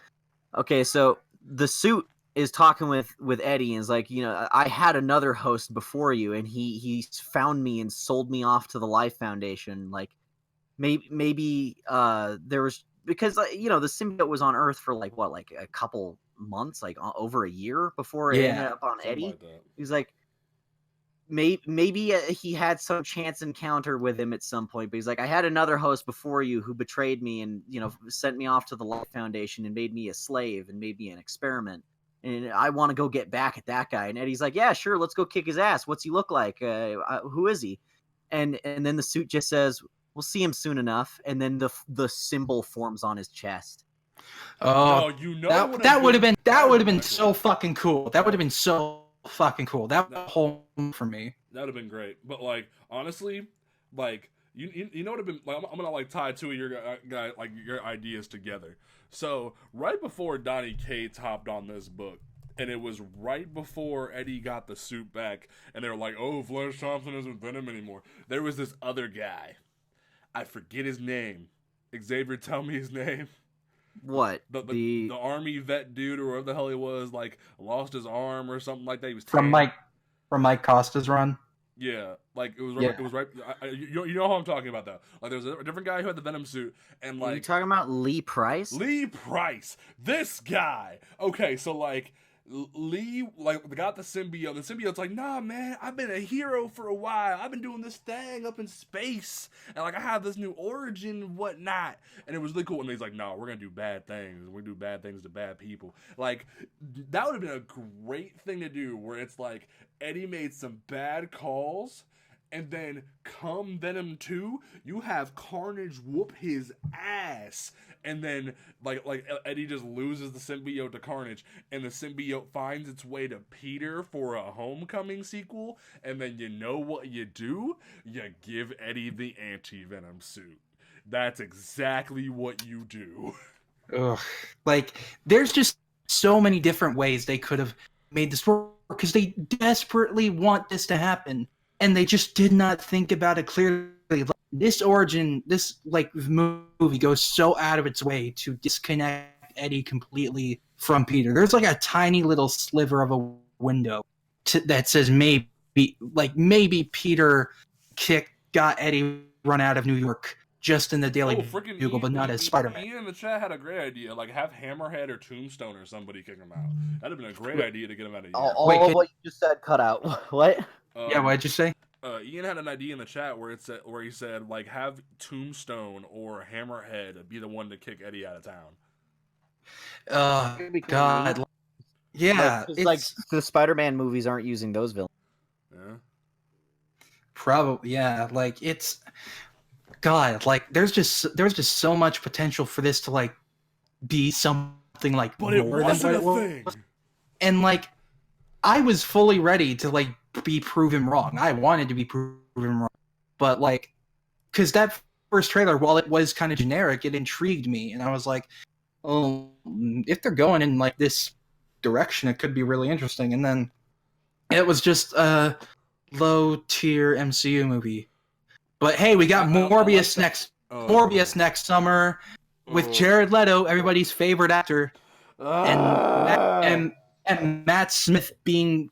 okay, so the suit is talking with Eddie and is like, I had another host before you, and he found me and sold me off to the Life Foundation. Like maybe there was, because the symbiote was on Earth for like a couple months, like over a year before it ended up on Eddie. Like that. He's like, maybe he had some chance encounter with him at some point, but he's like, I had another host before you who betrayed me and sent me off to the Life Foundation and made me a slave and made me an experiment, and I want to go get back at that guy. And Eddie's like, yeah, sure, let's go kick his ass. What's he look like? Who is he? And then the suit just says, we'll see him soon enough, and then the symbol forms on his chest. Oh, that would have been so fucking cool. That would have been so fucking cool. That whole for me. That would have been great. But like honestly, like you know what have been like, I'm gonna like tie two of your guy like your ideas together. So right before Donnie Cates hopped on this book, and it was right before Eddie got the suit back, and they were like, "Oh, Flash Thompson isn't Venom anymore." There was this other guy, I forget his name. Xavier, tell me his name. What? The army vet dude or whatever the hell he was, like lost his arm or something like that. He was from Mike Costa's run. Yeah, like it was right. Yeah. It was right. You know how I'm talking about though. Like there was a different guy who had the Venom suit, and like, are you talking about Lee Price? Lee Price, this guy. Okay, so like Lee, like got the symbiote. The symbiote's like, nah, man, I've been a hero for a while. I've been doing this thing up in space, and like I have this new origin and whatnot. And it was really cool. And he's like, no, we're gonna do bad things. We're gonna do bad things to bad people. Like that would have been a great thing to do, where it's like Eddie made some bad calls, and then come Venom 2, you have Carnage whoop his ass. And then like Eddie just loses the symbiote to Carnage, and the symbiote finds its way to Peter for a Homecoming sequel, and then you know what you do? You give Eddie the anti-Venom suit. That's exactly what you do. Ugh. Like, there's just so many different ways they could have made this work, because they desperately want this to happen, and they just did not think about it clearly. This movie goes so out of its way to disconnect Eddie completely from Peter. There's like a tiny little sliver of a window that says maybe Peter got Eddie run out of New York just in the Daily Bugle, but not as Spider-Man. Ian in the chat had a great idea, like have Hammerhead or Tombstone or somebody kick him out. That'd have been a great idea to get him out of here. All of what you just said cut out. What? Yeah, what'd you say? Ian had an idea in the chat where he said like have Tombstone or Hammerhead be the one to kick Eddie out of town. God, yeah, like the Spider-Man movies aren't using those villains. Yeah, probably. Yeah, like it's God. Like there's just so much potential for this to like be something like. But it wasn't a thing. And like, I was fully ready to like be proven wrong. I wanted to be proven wrong, but like, because that first trailer, while it was kind of generic, it intrigued me, and I was like, oh, if they're going in like this direction, it could be really interesting. And then it was just a low tier MCU movie. But hey, we got Morbius next summer with Jared Leto, everybody's favorite actor, and Matt Smith being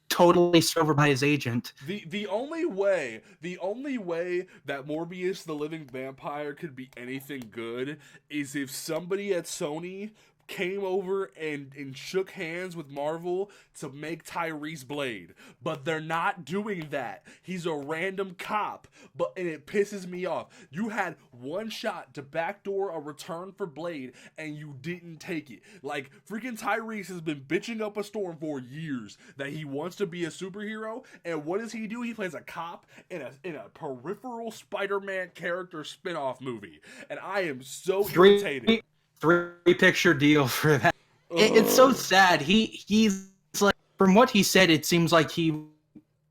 totally over by his agent. The only way that Morbius the Living Vampire could be anything good is if somebody at Sony came over and shook hands with Marvel to make Tyrese Blade. But they're not doing that. He's a random cop, and it pisses me off. You had one shot to backdoor a return for Blade, and you didn't take it. Like, freaking Tyrese has been bitching up a storm for years that he wants to be a superhero, and what does he do? He plays a cop in a peripheral Spider-Man character spin-off movie. And I am so irritated. 3-picture deal for that. It's so sad. He's like, from what he said, it seems like he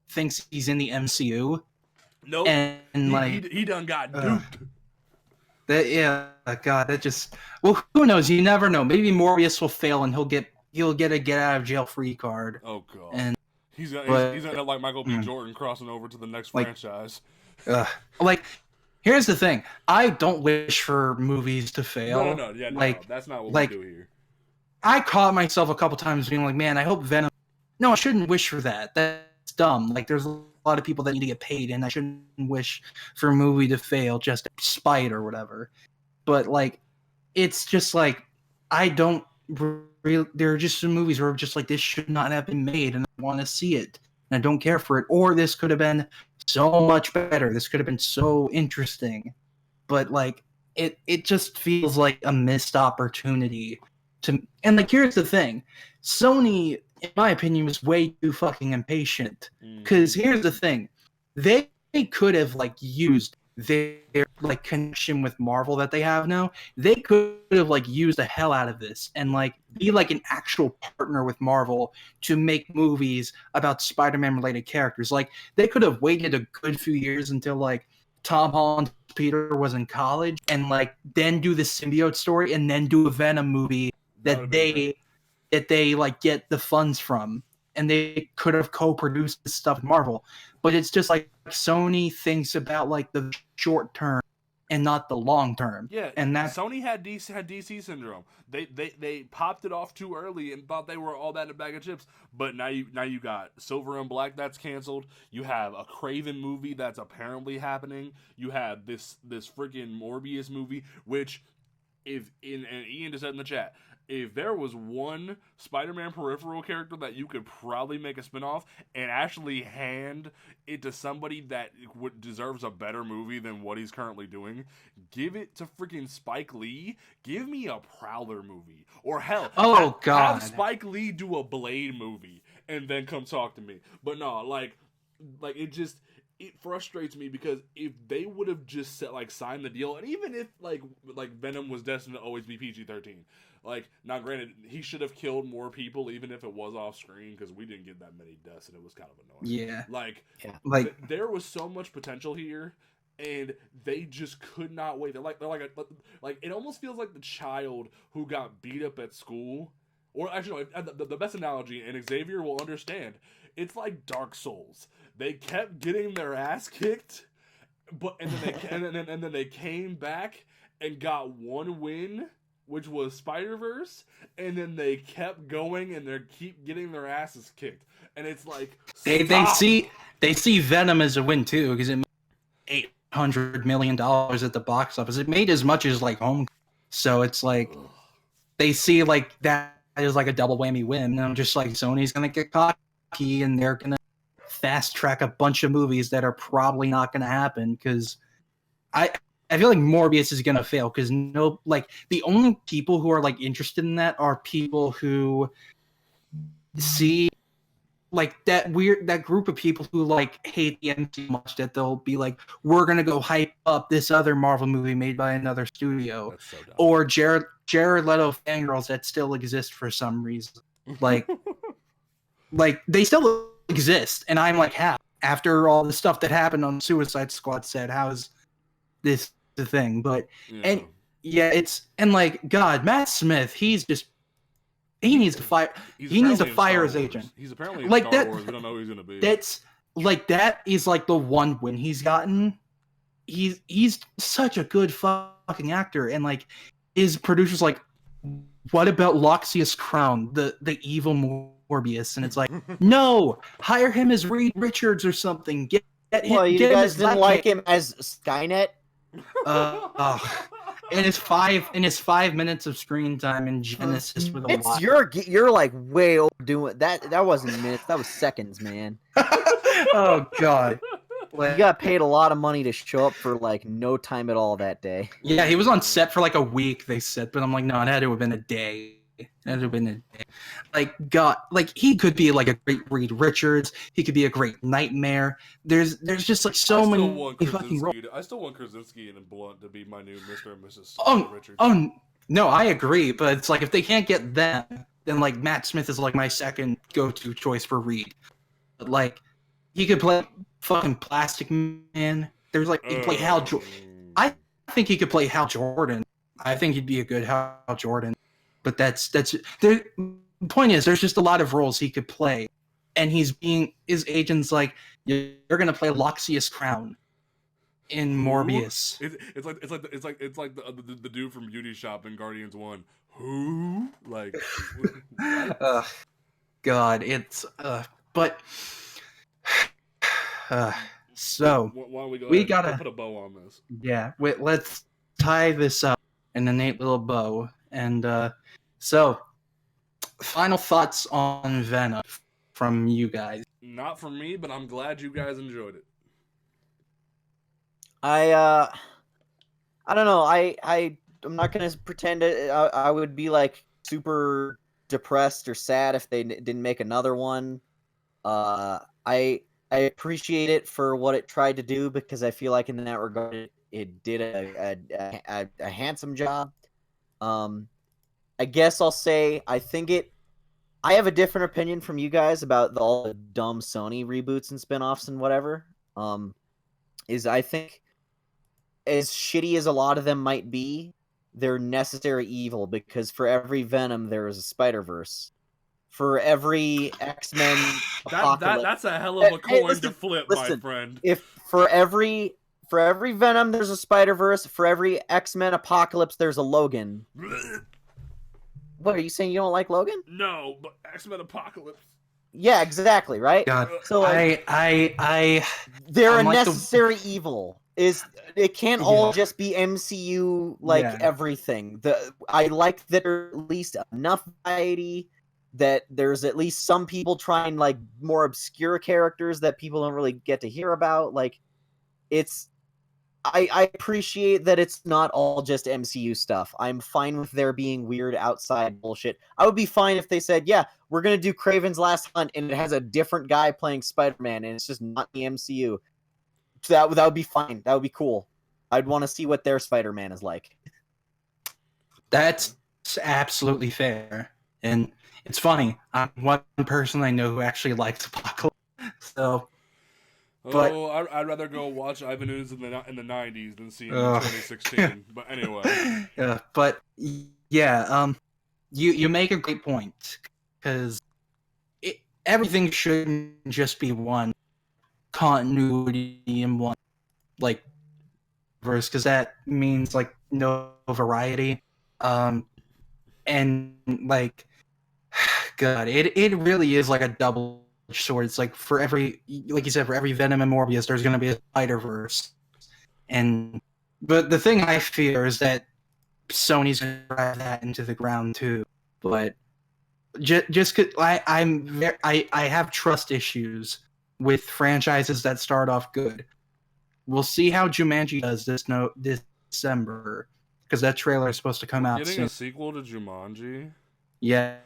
thinks he's in the MCU. Nope. And like he done got duped. That just, well, who knows? You never know. Maybe Morbius will fail and he'll get a get out of jail free card. Oh god. And he's gonna end up like Michael B. Jordan crossing over to the next franchise. Like, here's the thing. I don't wish for movies to fail. No. Yeah, no, that's not what we do here. I caught myself a couple times being like, man, I hope Venom. No, I shouldn't wish for that. That's dumb. Like, there's a lot of people that need to get paid, and I shouldn't wish for a movie to fail just to spite or whatever. But like, it's just like I don't. There are just some movies where I'm just like, this should not have been made, and I want to see it, and I don't care for it. Or this could have been so much better. This could have been so interesting, but like, it just feels like a missed opportunity. And like, here's the thing, Sony, in my opinion, was way too fucking impatient. Because here's the thing, they could have like used their like connection with Marvel that they have now. They could have like used the hell out of this and like be like an actual partner with Marvel to make movies about Spider-Man related characters. Like, they could have waited a good few years until like Tom Holland Peter was in college and like then do the symbiote story and then do a Venom movie that they like get the funds from, and they could have co-produced this stuff with Marvel. But it's just like Sony thinks about like the short term and not the long term. Yeah, and that Sony had DC syndrome. They popped it off too early and thought they were all that in a bag of chips. But now you got Silver and Black that's canceled. You have a Craven movie that's apparently happening. You have this freaking Morbius movie, which and Ian just said in the chat, if there was one Spider-Man peripheral character that you could probably make a spinoff and actually hand it to somebody that deserves a better movie than what he's currently doing, give it to freaking Spike Lee. Give me a Prowler movie. Or hell, have Spike Lee do a Blade movie and then come talk to me. But no, like it frustrates me because if they would have just signed the deal, and even if like Venom was destined to always be PG-13, like, now granted, he should have killed more people even if it was off screen, because we didn't get that many deaths and it was kind of annoying. Yeah. There was so much potential here, and they just could not wait. They're like it almost feels like the child who got beat up at school. Or actually, no, the best analogy, and Xavier will understand, it's like Dark Souls. They kept getting their ass kicked, and then they came back and got one win, which was Spider-Verse, and then they kept going and they keep getting their asses kicked. And it's like, they see Venom as a win too, because it made $800 million at the box office. It made as much as like Home, so it's like they see like that as like a double whammy win. And I'm just like, Sony's gonna get cocky and they're gonna fast track a bunch of movies that are probably not gonna happen, because I feel like Morbius is gonna fail, because the only people who are like interested in that are people who see like that group of people who like hate the MCU much that they'll be like, we're gonna go hype up this other Marvel movie made by another studio. That's so dumb. Or Jared Leto fangirls that still exist for some reason. Like they still exist, and I'm like, how? After all the stuff that happened on Suicide Squad set, how's this the thing? But God, Matt Smith, he needs to fire. He needs to fire his agent. He's apparently in Star Wars. We don't know who he's gonna be. That is like the one win he's gotten. He's such a good fucking actor, and like his producer's like, what about Loxias Crown, the evil Morbius? And it's like, no, hire him as Reed Richards or something. Get him. Well, you guys didn't like him as Skynet? In his 5 minutes of screen time in Genesis with a lot. You're like way overdoing that. That wasn't minutes. That was seconds, man. Oh God. You got paid a lot of money to show up for like no time at all that day. Yeah, he was on set for like a week, they said, but I'm like, no, it had to have been a day. Like, God, like he could be like a great Reed Richards. He could be a great Nightmare. There's just like so many fucking roles. I still want Krasinski and Blunt to be my new Mr. and Mrs. Richards. Oh no, I agree, but it's like if they can't get them, then like Matt Smith is like my second go-to choice for Reed. But like he could play fucking Plastic Man. There's like he could play Hal Jordan. I think he could play Hal Jordan. I think he'd be a good Hal Jordan. But that's the point is, there's just a lot of roles he could play, and his agent's like, you're gonna play Loxias Crown. in Morbius. It's like the dude from Beauty Shop in Guardians 1. Who? Like, what? God, it's but so why don't we go we ahead gotta and put a bow on this? Yeah, let's tie this up in a neat little bow. And so, final thoughts on Venom from you guys. Not from me, but I'm glad you guys enjoyed it. I don't know. I'm not gonna pretend I would be like super depressed or sad if they didn't make another one. I appreciate it for what it tried to do because I feel like in that regard it did a handsome job. I guess I'll say I have a different opinion from you guys about all the dumb Sony reboots and spin-offs and whatever. Is I think as shitty as a lot of them might be, they're necessary evil because for every Venom there is a Spider-Verse. For every X-Men apocalypse, that's a hell of a coin to flip, my listen, friend. If for every Venom there's a Spider-Verse, for every X-Men apocalypse there's a Logan. What are you saying? You don't like Logan? No, but X-Men Apocalypse. Yeah, exactly, right? God, so like, they're I'm a like necessary evil. It can't all just be MCU everything. I like that there's at least enough variety, that there's at least some people trying like more obscure characters that people don't really get to hear about. Like, I appreciate that it's not all just MCU stuff. I'm fine with there being weird outside bullshit. I would be fine if they said, yeah, we're going to do Kraven's Last Hunt and it has a different guy playing Spider-Man and it's just not the MCU. That would be fine. That would be cool. I'd want to see what their Spider-Man is like. That's absolutely fair. And it's funny. I'm one person I know who actually likes Apocalypse. So... But, I'd rather go watch Ivan Ooze in the 90s than see him in 2016. But anyway. Yeah, but yeah, you make a great point because everything shouldn't just be one continuity in one like verse because that means like no variety. And like, God, it really is like a double sword. It's like for every, like you said, for every Venom and Morbius, there's going to be a Spider-Verse. But the thing I fear is that Sony's going to drive that into the ground too. But just cause I have trust issues with franchises that start off good. We'll see how Jumanji does this December because that trailer is supposed to come out getting soon. A sequel to Jumanji? Yeah.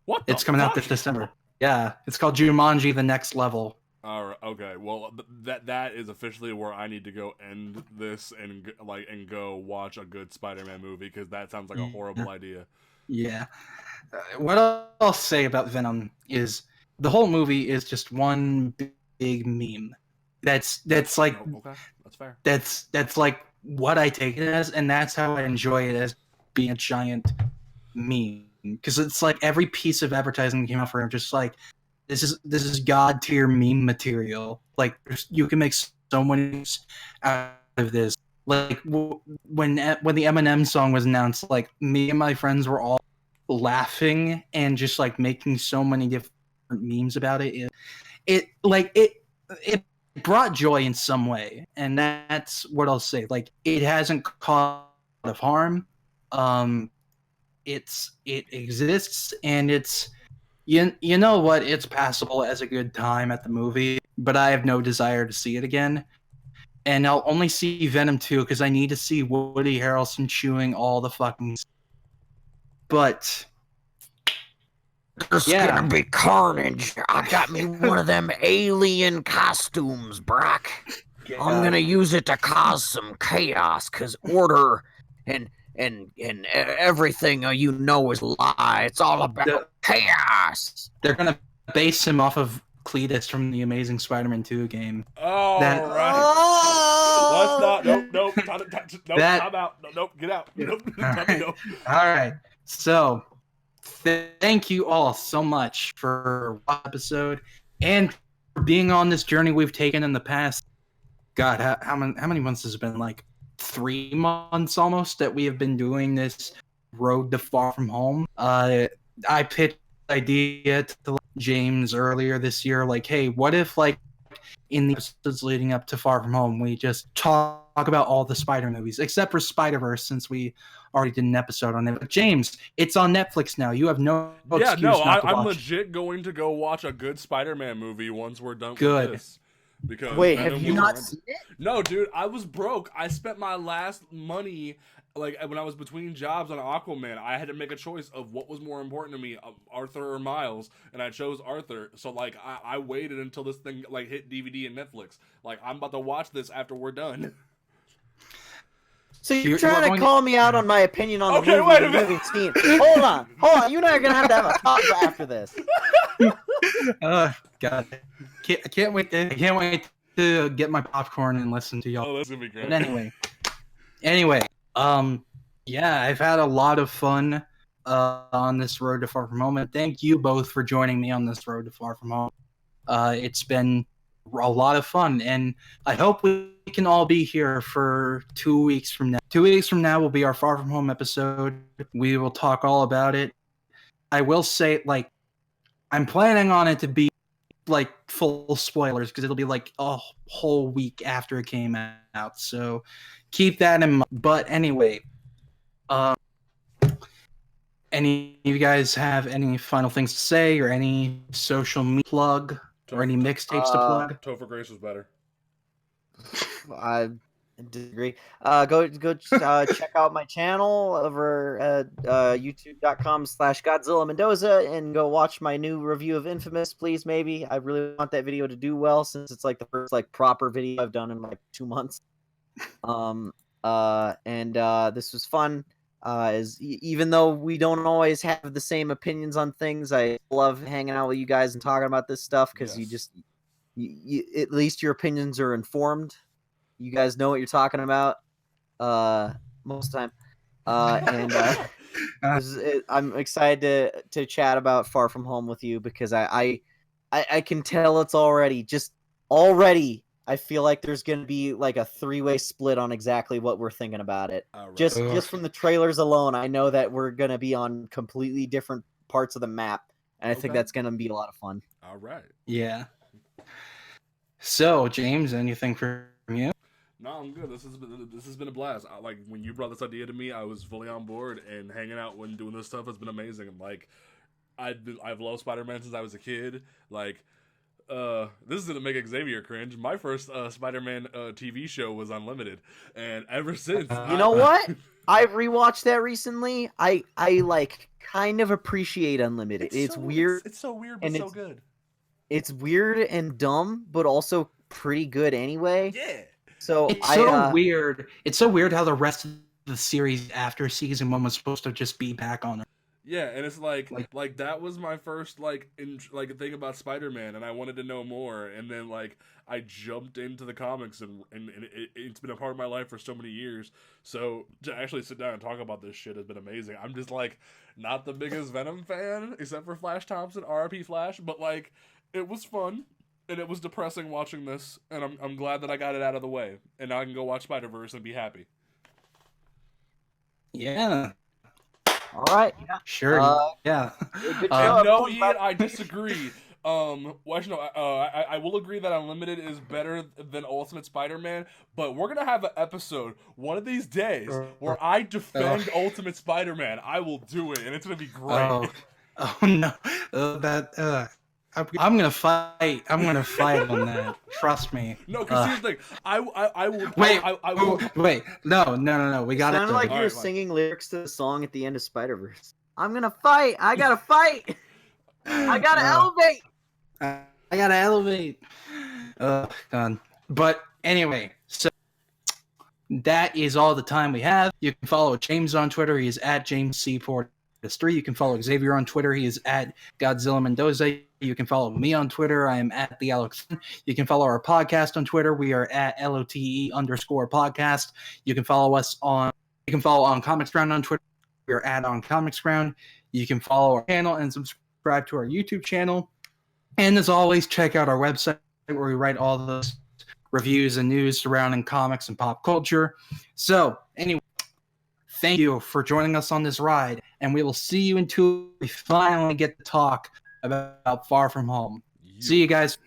What? It's coming out this December. Yeah, it's called Jumanji: The Next Level. All right, okay. Well, that is officially where I need to go end this and go watch a good Spider-Man movie because that sounds like a horrible idea. Yeah. What I'll say about Venom is the whole movie is just one big meme. That's like okay, that's fair. That's like what I take it as, and that's how I enjoy it as being a giant meme. Because it's like every piece of advertising that came out for him, just like this is god tier meme material. Like you can make so many out of this. Like when the Eminem song was announced, like me and my friends were all laughing and just like making so many different memes about it. It brought joy in some way, and that's what I'll say. Like it hasn't caused a lot of harm. It exists, and it's you know what, it's passable as a good time at the movie, but I have no desire to see it again. And I'll only see Venom 2 because I need to see Woody Harrelson chewing all the fucking. But there's gonna be carnage. I got me one of them alien costumes, Brock. Yeah. I'm gonna use it to cause some chaos, cause order and everything you know is lie. It's all about chaos. They're gonna base him off of Cletus from the Amazing Spider-Man 2 game. Oh, right. Let's not. Nope. Time out. Nope. Get out. Nope. All right. So, thank you all so much for one episode and for being on this journey we've taken in the past God, how many months has it been? Like 3 months almost that we have been doing this road to Far From Home. I pitched the idea to James earlier this year, like, hey, what if like in the episodes leading up to Far From Home, we just talk about all the Spider movies, except for Spider-Verse, since we already did an episode on it. But James, it's on Netflix now. You have no excuse not to watch. I'm legit going to go watch a good Spider-Man movie once we're done Good. with this. Because Wait, have you not seen it? No, dude, I was broke. I spent my last money, like, when I was between jobs on Aquaman. I had to make a choice of what was more important to me, Arthur or Miles, and I chose Arthur. So, like, I waited until this thing, like, hit DVD and Netflix. Like, I'm about to watch this after we're done. So you're trying to call me out on my opinion on the movie wait a you haven't seen. Hold on. You and I are going to have a talk after this. God. I can't wait to get my popcorn and listen to y'all. Oh, that's gonna be great. But anyway, yeah, I've had a lot of fun on this road to Far From Home, and thank you both for joining me on this road to Far From Home. It's been a lot of fun, and I hope we can all be here for 2 weeks from now. 2 weeks from now will be our Far From Home episode. We will talk all about it. I will say, like, I'm planning on it to be like full spoilers because it'll be like a whole week after it came out, so keep that in mind. But anyway, any of you guys have any final things to say, or any social media plug, or any mixtapes to plug? Topher Grace was better. I disagree. Go check out my channel over at youtube.com/Godzilla Mendoza and go watch my new review of Infamous, please. Maybe I really want that video to do well since it's like the first like proper video I've done in like 2 months. This was fun. Even though we don't always have the same opinions on things, I love hanging out with you guys and talking about this stuff because you at least your opinions are informed. You guys know what you're talking about most of the time. I'm excited to chat about Far From Home with you because I can tell it's already I feel like there's going to be like a 3-way split on exactly what we're thinking about it. Right. Just from the trailers alone, I know that we're going to be on completely different parts of the map, and I think that's going to be a lot of fun. All right. Yeah. So, James, anything from you? No, I'm good. This has been a blast. Like, when you brought this idea to me, I was fully on board, and hanging out when doing this stuff has been amazing. Like, I've loved Spider-Man since I was a kid. Like, this is gonna make Xavier cringe. My first Spider-Man TV show was Unlimited, and ever since, you know what? I rewatched that recently. I like kind of appreciate Unlimited. It's weird. It's so weird, but so good. It's weird and dumb, but also pretty good anyway. Yeah. So it's so weird. It's so weird how the rest of the series after season 1 was supposed to just be back on her. Yeah, and it's like that was my first thing about Spider-Man, and I wanted to know more, and then like I jumped into the comics, and it's been a part of my life for so many years. So to actually sit down and talk about this shit has been amazing. I'm just like not the biggest Venom fan, except for Flash Thompson, R.I.P. Flash, but like it was fun. And it was depressing watching this, and I'm glad that I got it out of the way. And now I can go watch Spider-Verse and be happy. Yeah. All right. Yeah. Sure. Yeah. No, Ian, I disagree. Well, actually, no, I will agree that Unlimited is better than Ultimate Spider-Man, but we're going to have an episode one of these days where I defend Ultimate Spider-Man. I will do it, and it's going to be great. Oh no. I'm gonna fight. I'm gonna fight on that. Trust me. No, because here's the thing. I will. Wait. No. We got it. Sounded like you were singing lyrics to the song at the end of Spider-Verse. I'm gonna fight. I gotta fight. I gotta elevate. I gotta elevate. God. But anyway, so that is all the time we have. You can follow James on Twitter. He is at JamesC4. You can follow Xavier on Twitter. He is at Godzilla Mendoza. You can follow me on Twitter. I am at the Alec Thorn. You can follow our podcast on Twitter. We are at LOTE_podcast. You can follow us on. You can follow On Comics Ground on Twitter. We are at On Comics Ground. You can follow our channel and subscribe to our YouTube channel. And as always, check out our website where we write all those reviews and news surrounding comics and pop culture. So, anyway, thank you for joining us on this ride, and we will see you until we finally get to talk about Far From Home. See you guys.